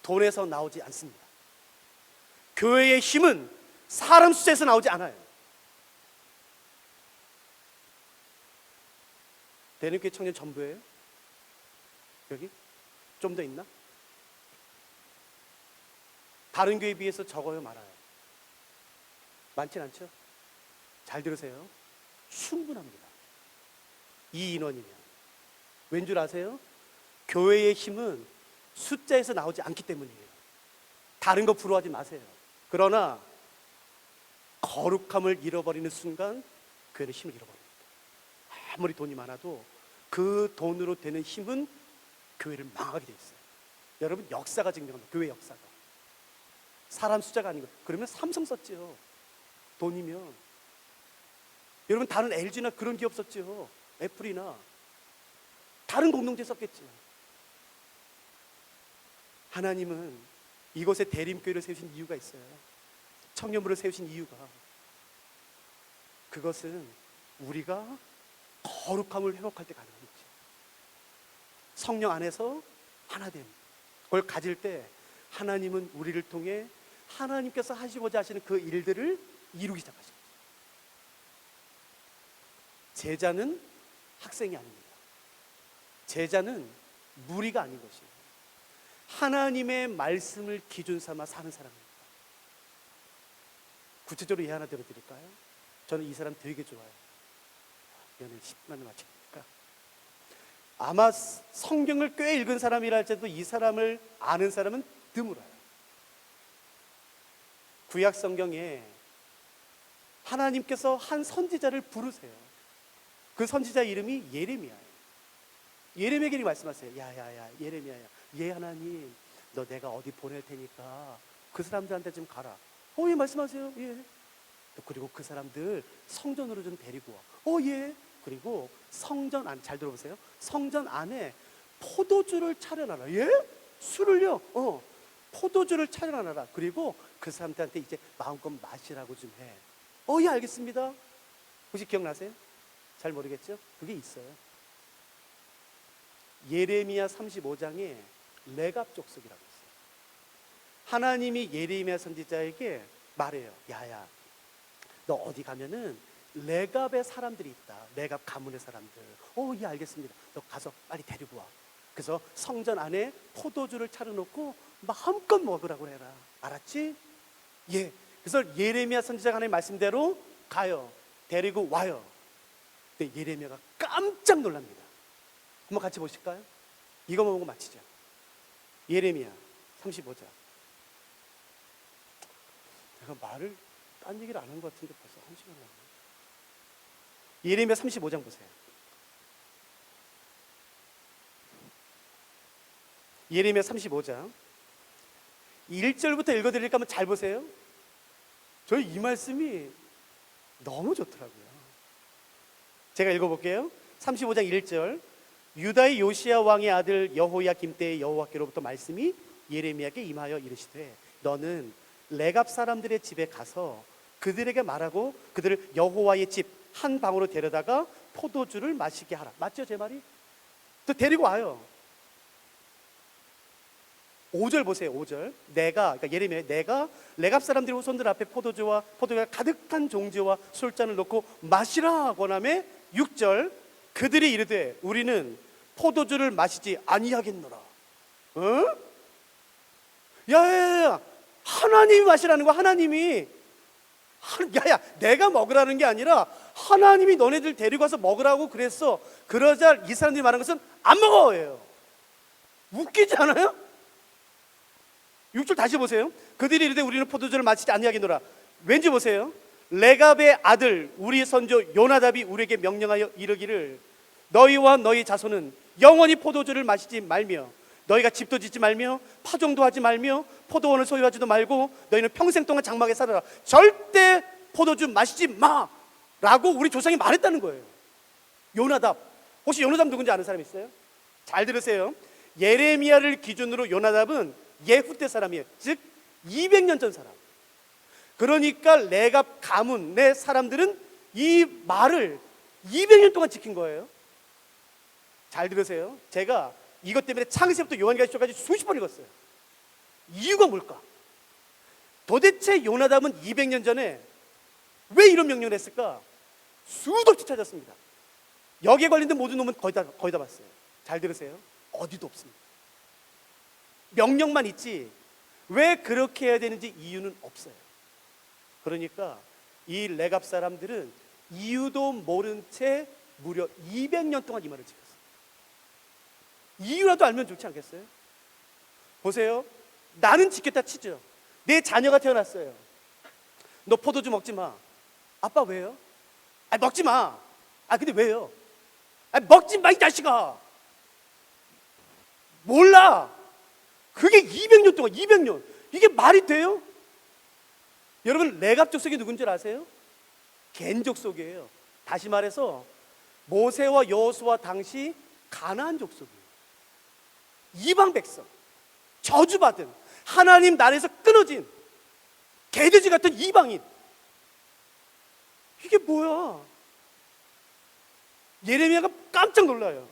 돈에서 나오지 않습니다. 교회의 힘은 사람 숫자에서 나오지 않아요. 대림교회 청년 전부예요? 여기? 좀 더 있나? 다른 교회에 비해서 적어요, 많아요? 많진 않죠? 잘 들으세요. 충분합니다. 이 인원이면. 왠 줄 아세요? 교회의 힘은 숫자에서 나오지 않기 때문이에요. 다른 거 부러워하지 마세요. 그러나 거룩함을 잃어버리는 순간 교회는 힘을 잃어버립니다. 아무리 돈이 많아도 그 돈으로 되는 힘은 교회를 망하게 돼 있어요. 여러분, 역사가 증명합니다. 교회 역사가. 사람 숫자가 아니고. 그러면 삼성 썼죠. 돈이면. 여러분, 다른 LG나 그런 기업 썼죠. 애플이나 다른 공동체 썼겠죠. 하나님은 이곳에 대림교회를 세우신 이유가 있어요. 청년부를 세우신 이유가, 그것은 우리가 거룩함을 회복할 때 가능한 거죠. 성령 안에서 하나됨, 그걸 가질 때 하나님은 우리를 통해 하나님께서 하시고자 하시는 그 일들을 이루기 시작하십니다. 제자는 학생이 아닙니다. 제자는 무리가 아닌 것이에요. 하나님의 말씀을 기준 삼아 사는 사람입니다. 구체적으로 예 하나 들어드릴까요? 저는 이 사람 되게 좋아요. 연애 10만을 맞추니까. 아마 성경을 꽤 읽은 사람이라 할지라도 이 사람을 아는 사람은 드물어요. 구약 성경에 하나님께서 한 선지자를 부르세요. 그 선지자 이름이 예레미야예요. 예레미야에게 말씀하세요. 야야야, 예레미야야, 예 하나님, 너 내가 어디 보낼 테니까 그 사람들한테 좀 가라. 예, 말씀하세요. 예. 그리고 그 사람들 성전으로 좀 데리고 와. 예. 그리고 성전 안, 잘 들어보세요. 성전 안에 포도주를 차려놔라. 예? 술을요? 포도주를 차려놔라. 그리고 그 사람들한테 이제 마음껏 마시라고 좀 해. 예, 알겠습니다. 혹시 기억나세요? 잘 모르겠죠? 그게 있어요. 예레미야 35장에 레갑 족속이라고 있어요. 하나님이 예레미야 선지자에게 말해요. 야야, 너 어디 가면은 레갑의 사람들이 있다. 레갑 가문의 사람들. 예, 알겠습니다. 너 가서 빨리 데리고 와. 그래서 성전 안에 포도주를 차려놓고 마음껏 먹으라고 해라. 알았지? 예. 그래서 예레미야 선지자가 하나님 말씀대로 가요. 데리고 와요. 근데 예레미야가 깜짝 놀랍니다. 한번 같이 보실까요? 이거만 보고 마치죠. 예레미야 35장. 내가 말을 딴 얘기를 안 한 것 같은데 벌써 1시간 남았네. 예레미야 35장 보세요. 예레미야 35장 1절부터 읽어드릴까 하면 잘 보세요. 저희 이 말씀이 너무 좋더라고요. 제가 읽어볼게요. 35장 1절. 유다의 요시야 왕의 아들 여호야김 때의 여호와께로부터 말씀이 예레미야에게 임하여 이르시되, 너는 레갑 사람들의 집에 가서 그들에게 말하고 그들을 여호와의 집 한 방으로 데려다가 포도주를 마시게 하라. 맞죠, 제 말이? 또 데리고 와요. 5절 보세요. 5절. 그러니까 예레미야, 내가 레갑 사람들의 후손들 앞에 포도주가 가득한 종지와 술잔을 놓고 마시라 권함에 6절. 그들이 이르되 우리는 포도주를 마시지 아니하겠노라. 야야야, 하나님이 마시라는 거야. 하나님이. 야야, 내가 먹으라는 게 아니라 하나님이 너네들 데리고 와서 먹으라고 그랬어. 그러자 이 사람들이 말하는 것은 안 먹어요. 웃기지 않아요? 6절 다시 보세요. 그들이 이르되 우리는 포도주를 마시지 아니하겠노라. 왠지 보세요. 레갑의 아들 우리 선조 요나답이 우리에게 명령하여 이르기를, 너희와 너희 자손은 영원히 포도주를 마시지 말며 너희가 집도 짓지 말며 파종도 하지 말며 포도원을 소유하지도 말고 너희는 평생 동안 장막에 살아라. 절대 포도주 마시지 마 라고 우리 조상이 말했다는 거예요. 요나답. 혹시 요나답 누군지 아는 사람 있어요? 잘 들으세요. 예레미야를 기준으로 요나답은 예후 때 사람이에요. 즉 200년 전 사람. 그러니까 레갑 가문의 사람들은 이 말을 200년 동안 지킨 거예요. 잘 들으세요. 제가 이것 때문에 창세기부터 요한계시록까지 수십 번 읽었어요. 이유가 뭘까? 도대체 요나답은 200년 전에 왜 이런 명령을 했을까? 수도 없이 찾았습니다. 여기에 관련된 모든 놈은 거의 다 봤어요. 잘 들으세요. 어디도 없습니다. 명령만 있지 왜 그렇게 해야 되는지 이유는 없어요. 그러니까 이 레갑 사람들은 이유도 모른 채 무려 200년 동안 이 말을 지켰어요. 이유라도 알면 좋지 않겠어요? 보세요. 나는 지켰다 치죠. 내 자녀가 태어났어요. 너 포도주 먹지 마. 아빠 왜요? 아, 먹지 마. 아, 근데 왜요? 아, 먹지 마, 이 자식아. 몰라. 그게 200년 동안, 200년. 이게 말이 돼요? 여러분, 레갑 족속이 누군 줄 아세요? 겐 족속이에요. 다시 말해서 모세와 여호수아 당시 가나안 족속이에요. 이방 백성, 저주받은, 하나님 나라에서 끊어진 개돼지 같은 이방인. 이게 뭐야? 예레미야가 깜짝 놀라요.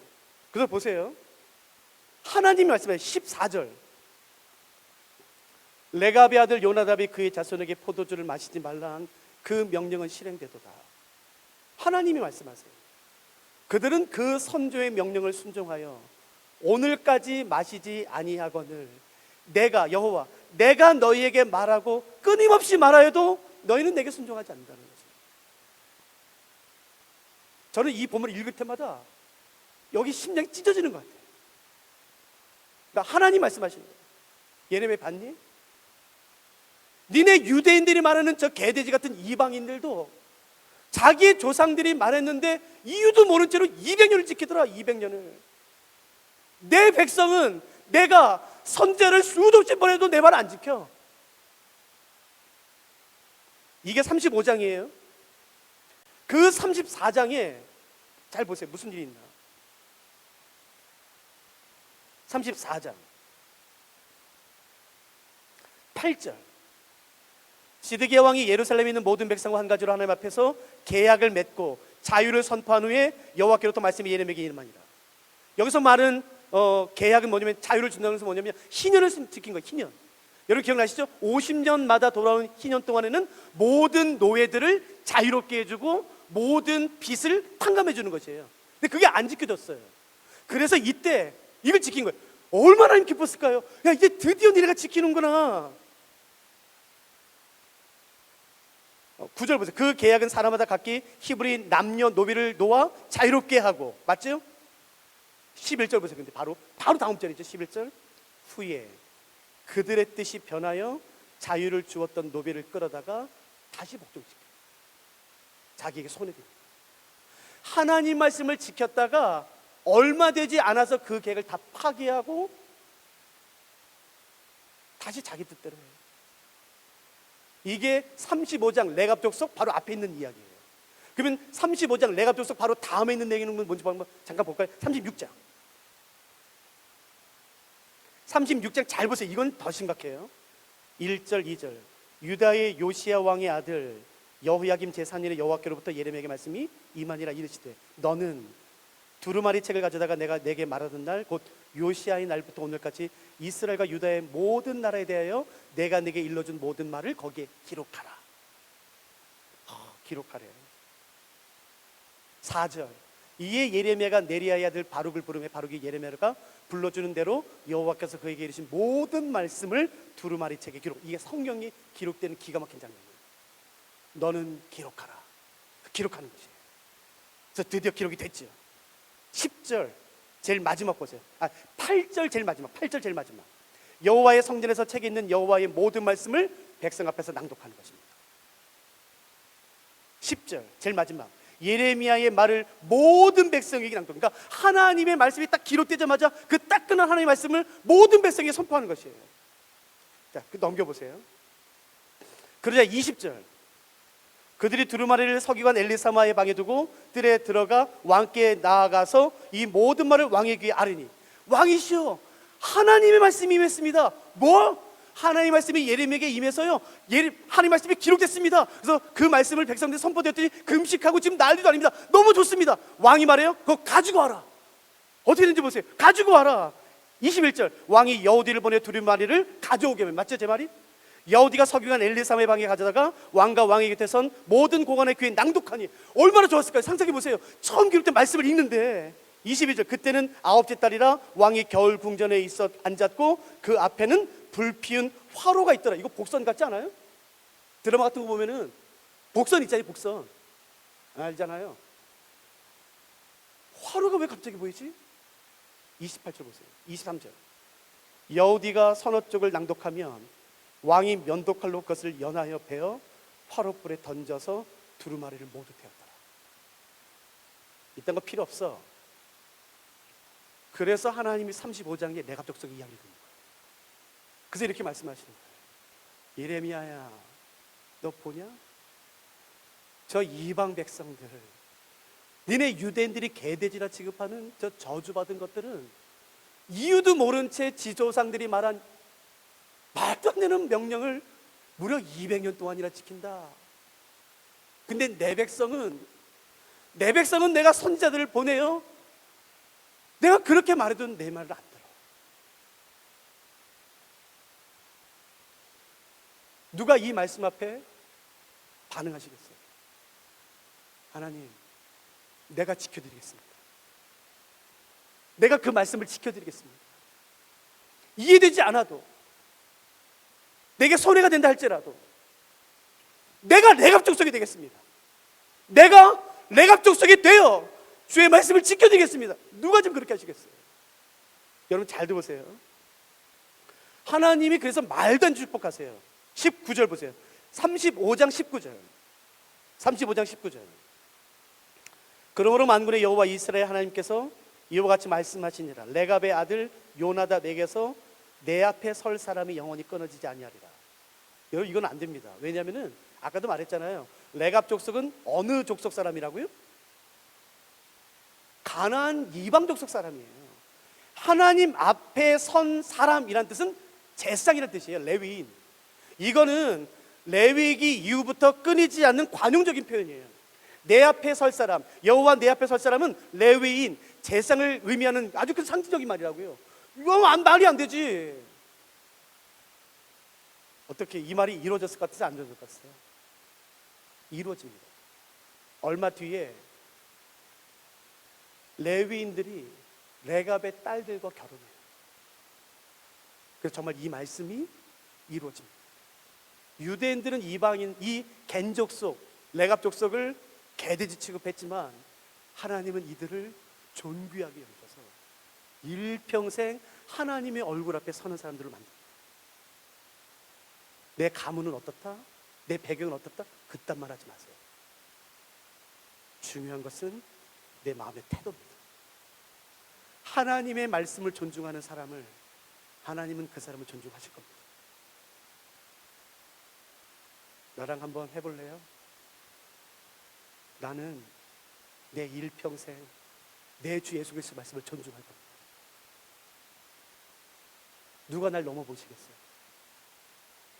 그래서 보세요. 하나님이 말씀하신 14절, 레갑의 아들 요나답이 그의 자손에게 포도주를 마시지 말라 한 그 명령은 실행되도다. 하나님이 말씀하세요. 그들은 그 선조의 명령을 순종하여 오늘까지 마시지 아니하거늘 내가 여호와 내가 너희에게 말하고 끊임없이 말하여도 너희는 내게 순종하지 않는다는 거죠. 저는 이 본문을 읽을 때마다 여기 심장이 찢어지는 것 같아요. 그러니까 하나님 말씀하시는 거예요. 예레미야 봤니? 니네 유대인들이 말하는 저 개돼지 같은 이방인들도 자기의 조상들이 말했는데 이유도 모른 채로 200년을 지키더라. 200년을. 내 백성은 내가 선제를 수도 없이 보내도 내 말 안 지켜. 이게 35장이에요. 그 34장에 잘 보세요. 무슨 일이 있나. 34장 8절, 시드기야 왕이 예루살렘에 있는 모든 백성과 한 가지로 하나님 앞에서 계약을 맺고 자유를 선포한 후에 여호와께로부터 말씀이 예레미야에게 임하니라. 여기서 말은 계약은 뭐냐면, 자유를 준다는 것은 뭐냐면 희년을 지킨 거예요. 희년. 여러분 기억나시죠? 50년마다 돌아오는 희년 동안에는 모든 노예들을 자유롭게 해주고 모든 빚을 탕감해 주는 것이에요. 근데 그게 안 지켜졌어요. 그래서 이때 이걸 지킨 거예요. 얼마나 기뻤을까요? 야, 이제 드디어 니네가 지키는구나. 9절 보세요. 그 계약은 사람마다 각기 히브리 남녀 노비를 놓아 자유롭게 하고, 맞죠? 11절 보세요. 근데 바로 다음 절이죠. 11절. 후에 그들의 뜻이 변하여 자유를 주었던 노비를 끌어다가 다시 복종시켜 자기에게 손해됩니다. 하나님 말씀을 지켰다가 얼마 되지 않아서 그 계획을 다 파기하고 다시 자기 뜻대로 해요. 이게 35장 레갑 족속 바로 앞에 있는 이야기예요. 그러면 35장 레갑 족속 바로 다음에 있는 내용은 뭔지 한번 잠깐 볼까요? 36장. 36장 잘 보세요. 이건 더 심각해요. 1절 2절. 유다의 요시야 왕의 아들 여호야김 제3일에 여호와께로부터 예레미야에게 말씀이 임하니라. 이르시되 너는 두루마리 책을 가져다가 내가 내게 말하던 날 곧 요시야의 날부터 오늘까지 이스라엘과 유다의 모든 나라에 대하여 내가 내게 일러준 모든 말을 거기에 기록하라. 기록하래. 4절. 이에 예레미야가 네리야의 아들 바룩을 부르매 바룩이 예레미야가 불러주는 대로 여호와께서 그에게 이르신 모든 말씀을 두루마리 책에 기록. 이게 성경이 기록되는 기가 막힌 장면이에요. 너는 기록하라. 기록하는 것이에요. 그래서 드디어 기록이 됐죠. 10절 제일 마지막 보세요. 8절 제일 마지막. 8절 제일 마지막. 여호와의 성전에서 책에 있는 여호와의 모든 말씀을 백성 앞에서 낭독하는 것입니다. 10절 제일 마지막. 예레미야의 말을 모든 백성에게 낭독. 그러니까 하나님의 말씀이 딱 기록되자마자 그 따끈한 하나님의 말씀을 모든 백성에게 선포하는 것이에요. 자, 넘겨보세요. 그러자 20절. 그들이 두루마리를 서기관 엘리사마의 방에 두고 뜰에 들어가 왕께 나아가서 이 모든 말을 왕의 귀에 아뢰니. 왕이시여, 하나님의 말씀이 임했습니다. 뭐? 하나님의 말씀이 예레미야에게 임해서요, 하나님의 말씀이 기록됐습니다. 그래서 그 말씀을 백성들이 선포되었더니 금식하고 지금 난리도 아닙니다. 너무 좋습니다. 왕이 말해요, 그거 가지고 와라. 어떻게 되는지 보세요. 가지고 와라. 21절. 왕이 여우디를 보내 두루마리를 가져오게 하면, 맞죠 제 말이? 여우디가 서기관 엘리사마의 방에 가져다가 왕과 왕의 곁에 선 모든 고관의 귀에 낭독하니 얼마나 좋았을까요? 상상해 보세요. 처음 기록된 말씀을 읽는데 22절, 그때는 아홉째 딸이라 왕이 겨울 궁전에 있어 앉았고 그 앞에는 불 피운 화로가 있더라. 이거 복선 같지 않아요? 드라마 같은 거 보면은 복선 있잖아요. 복선 알잖아요. 화로가 왜 갑자기 보이지? 28절 보세요. 23절, 여우디가 서너 쪽을 낭독하면 왕이 면도칼로 그것을 연하여 베어 화롯불에 던져서 두루마리를 모두 태웠더라. 이딴 거 필요 없어. 그래서 하나님이 35장에 내갑족속 이야기를 듣는 거예요. 그래서 이렇게 말씀하시는 거예요. 예레미야야, 너 보냐? 저 이방 백성들, 니네 유대인들이 개돼지라 취급하는 저 저주받은 것들은 이유도 모른 채 지조상들이 말한 말도 안 되는 명령을 무려 200년 동안이나 지킨다. 근데 내 백성은 내가 선지자들을 보내요. 내가 그렇게 말해도 내 말을 안 들어. 누가 이 말씀 앞에 반응하시겠어요? 하나님, 내가 지켜드리겠습니다. 내가 그 말씀을 지켜드리겠습니다. 이해되지 않아도, 내게 손해가 된다 할지라도 내가 레갑 족속이 되겠습니다. 내가 레갑 족속이 되어 주의 말씀을 지켜드리겠습니다. 누가 좀 그렇게 하시겠어요? 여러분 잘 들어보세요. 하나님이 그래서 말도 안 축복하세요. 19절 보세요. 35장 19절. 35장 19절. 그러므로 만군의 여호와 이스라엘 하나님께서 이와 같이 말씀하시니라. 레갑의 아들 요나답에게서 내 앞에 설 사람이 영원히 끊어지지 아니하리라. 여러분 이건 안 됩니다. 왜냐하면 아까도 말했잖아요. 레갑 족속은 어느 족속 사람이라고요? 가나안 이방 족속 사람이에요. 하나님 앞에 선 사람이란 뜻은 제사장이란 뜻이에요. 레위인. 이거는 레위기 이후부터 끊이지 않는 관용적인 표현이에요. 내 앞에 설 사람, 여호와 내 앞에 설 사람은 레위인, 제사장을 의미하는 아주 큰 상징적인 말이라고요. 이거 말이 안 되지. 어떻게 이 말이 이루어졌을 것 같아요? 안 이루어졌을 것 같아요? 이루어집니다. 얼마 뒤에 레위인들이 레갑의 딸들과 결혼해요. 그래서 정말 이 말씀이 이루어집니다. 유대인들은 이방인, 이 겐족속, 레갑 족속을 개돼지 취급했지만 하나님은 이들을 존귀하게 여기셔서 일평생 하나님의 얼굴 앞에 서는 사람들을 만듭니다. 내 가문은 어떻다? 내 배경은 어떻다? 그딴 말 하지 마세요. 중요한 것은 내 마음의 태도입니다. 하나님의 말씀을 존중하는 사람을 하나님은 그 사람을 존중하실 겁니다. 나랑 한번 해볼래요? 나는 내 일평생 내 주 예수 그리스도 말씀을 존중할 겁니다. 누가 날 넘어보시겠어요?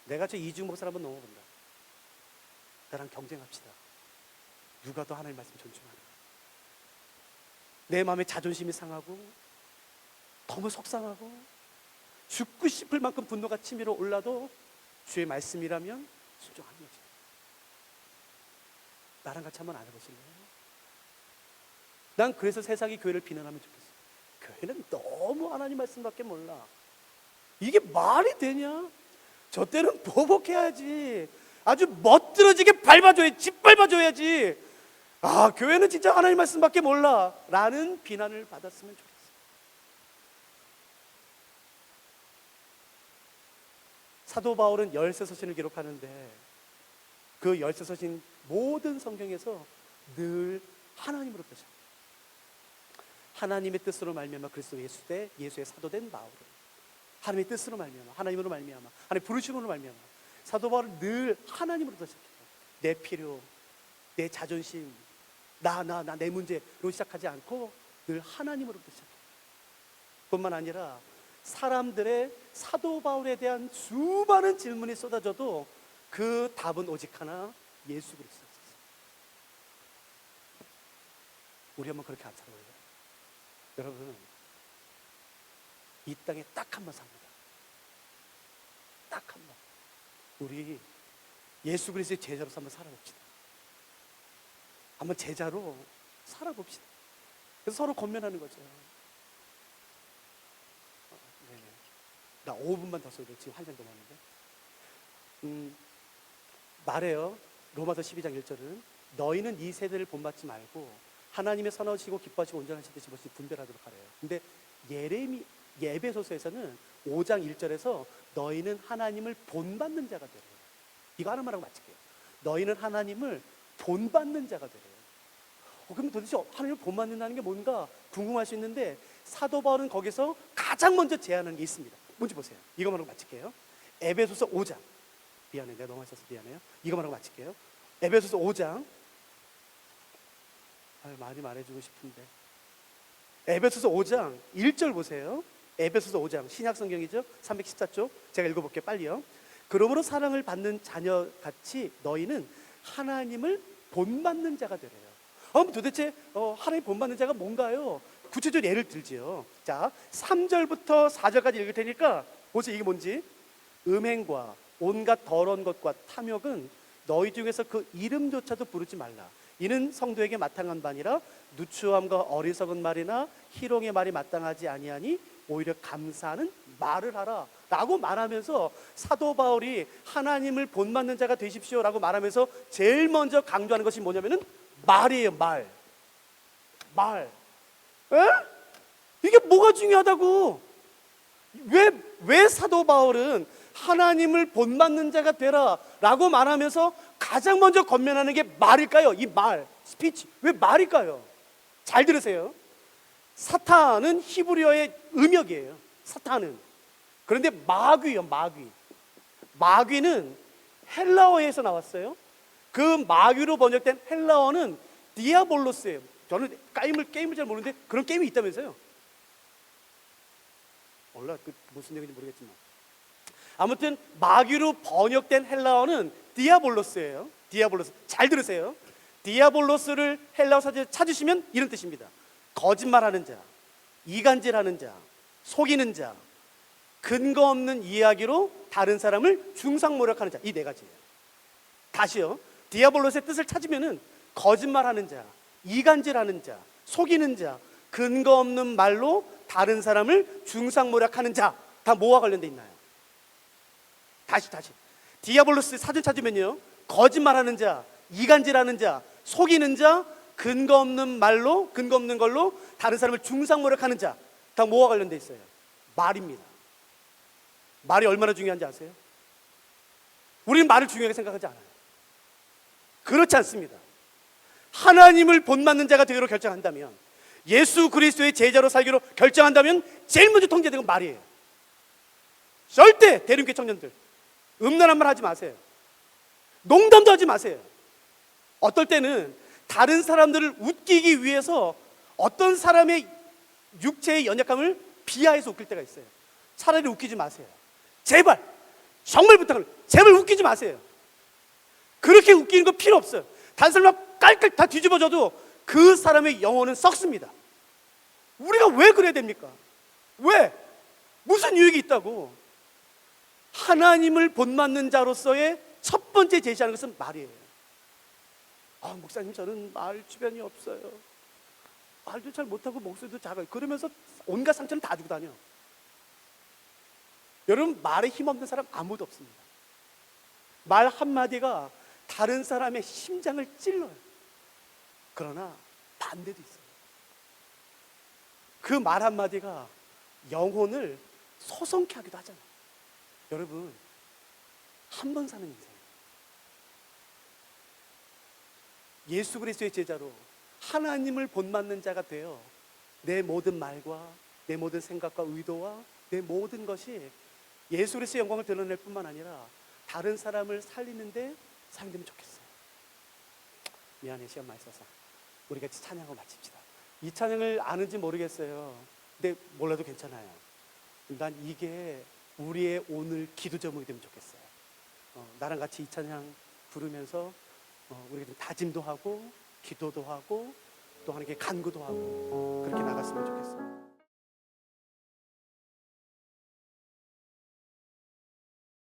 내가 저 이중 목사를 한번 넘어본다. 나랑 경쟁합시다. 누가 더 하나님 말씀 존중하나? 내 마음에 자존심이 상하고 너무 속상하고 죽고 싶을 만큼 분노가 치밀어 올라도 주의 말씀이라면 순종하는 거지. 나랑 같이 한번 안 해보실래요? 난 그래서 세상이 교회를 비난하면 좋겠어. 교회는 너무 하나님 말씀밖에 몰라. 이게 말이 되냐? 저 때는 보복해야지. 아주 멋들어지게 밟아줘야지. 짓밟아줘야지. 아, 교회는 진짜 하나님 말씀밖에 몰라 라는 비난을 받았으면 좋겠어. 사도 바울은 열세 서신을 기록하는데 그 열세 서신 모든 성경에서 늘 하나님으로부터 시작합니다. 하나님의 뜻으로 말미암아 그리스도 예수의 사도된 바울은 하나님의 뜻으로 말미암아, 하나님으로 말미암아, 하나님의 부르심으로 말미암아 사도 바울은 늘 하나님으로부터 시작해요. 내 필요, 내 자존심, 내 문제로 시작하지 않고 늘 하나님으로부터 시작해요. 뿐만 아니라 사람들의 사도 바울에 대한 수많은 질문이 쏟아져도 그 답은 오직 하나, 예수 그리스도였어요. 우리 한번 그렇게 안 살아볼래요? 여러분, 이 땅에 딱 한 번 삽니다. 딱 한 번. 우리 예수 그리스도의 제자로서 한번 살아봅시다. 한번 제자로 살아봅시다. 그래서 서로 권면하는 거죠. 네네. 나 5분만 더 써도 지금 한 장 남았는데. 말해요. 로마서 12장 1절은 너희는 이 세대를 본받지 말고 하나님의 선하시고 기뻐하시고 온전하신 뜻이 무엇인지 분별하도록 하래요. 근데 에베소서에서는 5장 1절에서 너희는 하나님을 본받는 자가 되래요. 이거 하나만 하고 마칠게요. 너희는 하나님을 본받는 자가 되래요. 그럼 도대체 하나님을 본받는다는 게 뭔가 궁금할 수 있는데 사도 바울은 거기서 가장 먼저 제안하는 게 있습니다. 뭔지 보세요. 이거만 하고 마칠게요. 에베소서 5장. 미안해, 내가 너무 많이 써서 미안해요. 이거만 하고 마칠게요. 에베소서 5장. 많이 말해주고 싶은데. 에베소서 5장 1절 보세요. 에베소서 5장 신약성경이죠. 314쪽. 제가 읽어볼게요. 빨리요. 그러므로 사랑을 받는 자녀같이 너희는 하나님을 본받는 자가 되래요. 그럼 도대체 하나님 본받는 자가 뭔가요? 구체적으로 예를 들지요. 자, 3절부터 4절까지 읽을 테니까 보세요. 이게 뭔지. 음행과 온갖 더러운 것과 탐욕은 너희 중에서 그 이름조차도 부르지 말라. 이는 성도에게 마땅한 바니라. 누추함과 어리석은 말이나 희롱의 말이 마땅하지 아니하니 오히려 감사하는 말을 하라 라고 말하면서 사도 바울이 하나님을 본받는 자가 되십시오 라고 말하면서 제일 먼저 강조하는 것이 뭐냐면은 말이에요. 말. 에? 이게 뭐가 중요하다고? 왜 사도 바울은 하나님을 본받는 자가 되라 라고 말하면서 가장 먼저 권면하는 게 말일까요? 이 말, 스피치. 왜 말일까요? 잘 들으세요. 사탄은 히브리어의 음역이에요. 사탄은. 그런데 마귀요, 마귀는 헬라어에서 나왔어요. 그 마귀로 번역된 헬라어는 디아볼로스예요. 저는 게임을 잘 모르는데 그런 게임이 있다면서요. 몰라, 무슨 얘기인지 모르겠지만 아무튼 마귀로 번역된 헬라어는 디아볼로스예요. 디아볼로스. 잘 들으세요. 디아볼로스를 헬라어 사전에 찾으시면 이런 뜻입니다. 거짓말하는 자, 이간질하는 자, 속이는 자, 근거 없는 이야기로 다른 사람을 중상모략하는 자. 이 네 가지예요. 다시요. 디아볼로스의 뜻을 찾으면은 거짓말하는 자, 이간질하는 자, 속이는 자, 근거 없는 말로 다른 사람을 중상모략하는 자. 다 뭐와 관련돼 있나요? 다시. 디아볼로스 사전 찾으면요. 거짓말하는 자, 이간질하는 자, 속이는 자, 근거 없는 걸로 다른 사람을 중상모략하는 자. 다 뭐와 관련돼 있어요? 말입니다. 말이 얼마나 중요한지 아세요? 우리는 말을 중요하게 생각하지 않아요. 그렇지 않습니다. 하나님을 본받는 자가 되기로 결정한다면, 예수 그리스도의 제자로 살기로 결정한다면 제일 먼저 통제되는 건 말이에요. 절대 대림교회 청년들 음란한 말 하지 마세요. 농담도 하지 마세요. 어떨 때는 다른 사람들을 웃기기 위해서 어떤 사람의 육체의 연약함을 비하해서 웃길 때가 있어요. 차라리 웃기지 마세요. 제발, 정말 부탁을, 제발 웃기지 마세요. 그렇게 웃기는 거 필요 없어요. 다른 사람을 깔깔 다 뒤집어져도 그 사람의 영혼은 썩습니다. 우리가 왜 그래야 됩니까? 왜? 무슨 유익이 있다고? 하나님을 본받는 자로서의 첫 번째 제시하는 것은 말이에요. 목사님, 저는 말 주변이 없어요. 말도 잘 못하고 목소리도 작아요. 그러면서 온갖 상처를 다 주고 다녀. 여러분, 말에 힘없는 사람 아무도 없습니다. 말 한마디가 다른 사람의 심장을 찔러요. 그러나 반대도 있어요. 그 말 한마디가 영혼을 소성케 하기도 하잖아요. 여러분, 한 번 사는 인생, 예수 그리스도의 제자로 하나님을 본받는 자가 되어 내 모든 말과 내 모든 생각과 의도와 내 모든 것이 예수 그리스도의 영광을 드러낼 뿐만 아니라 다른 사람을 살리는데 사용되면 좋겠어요. 미안해, 시간 많이 써서. 우리 같이 찬양하고 마칩시다. 이 찬양을 아는지 모르겠어요. 근데 몰라도 괜찮아요. 난 이게 우리의 오늘 기도 제목이 되면 좋겠어요. 나랑 같이 이 찬양 부르면서 우리가 좀 다짐도 하고 기도도 하고 또 하나님께 간구도 하고 그렇게 나갔으면 좋겠어요.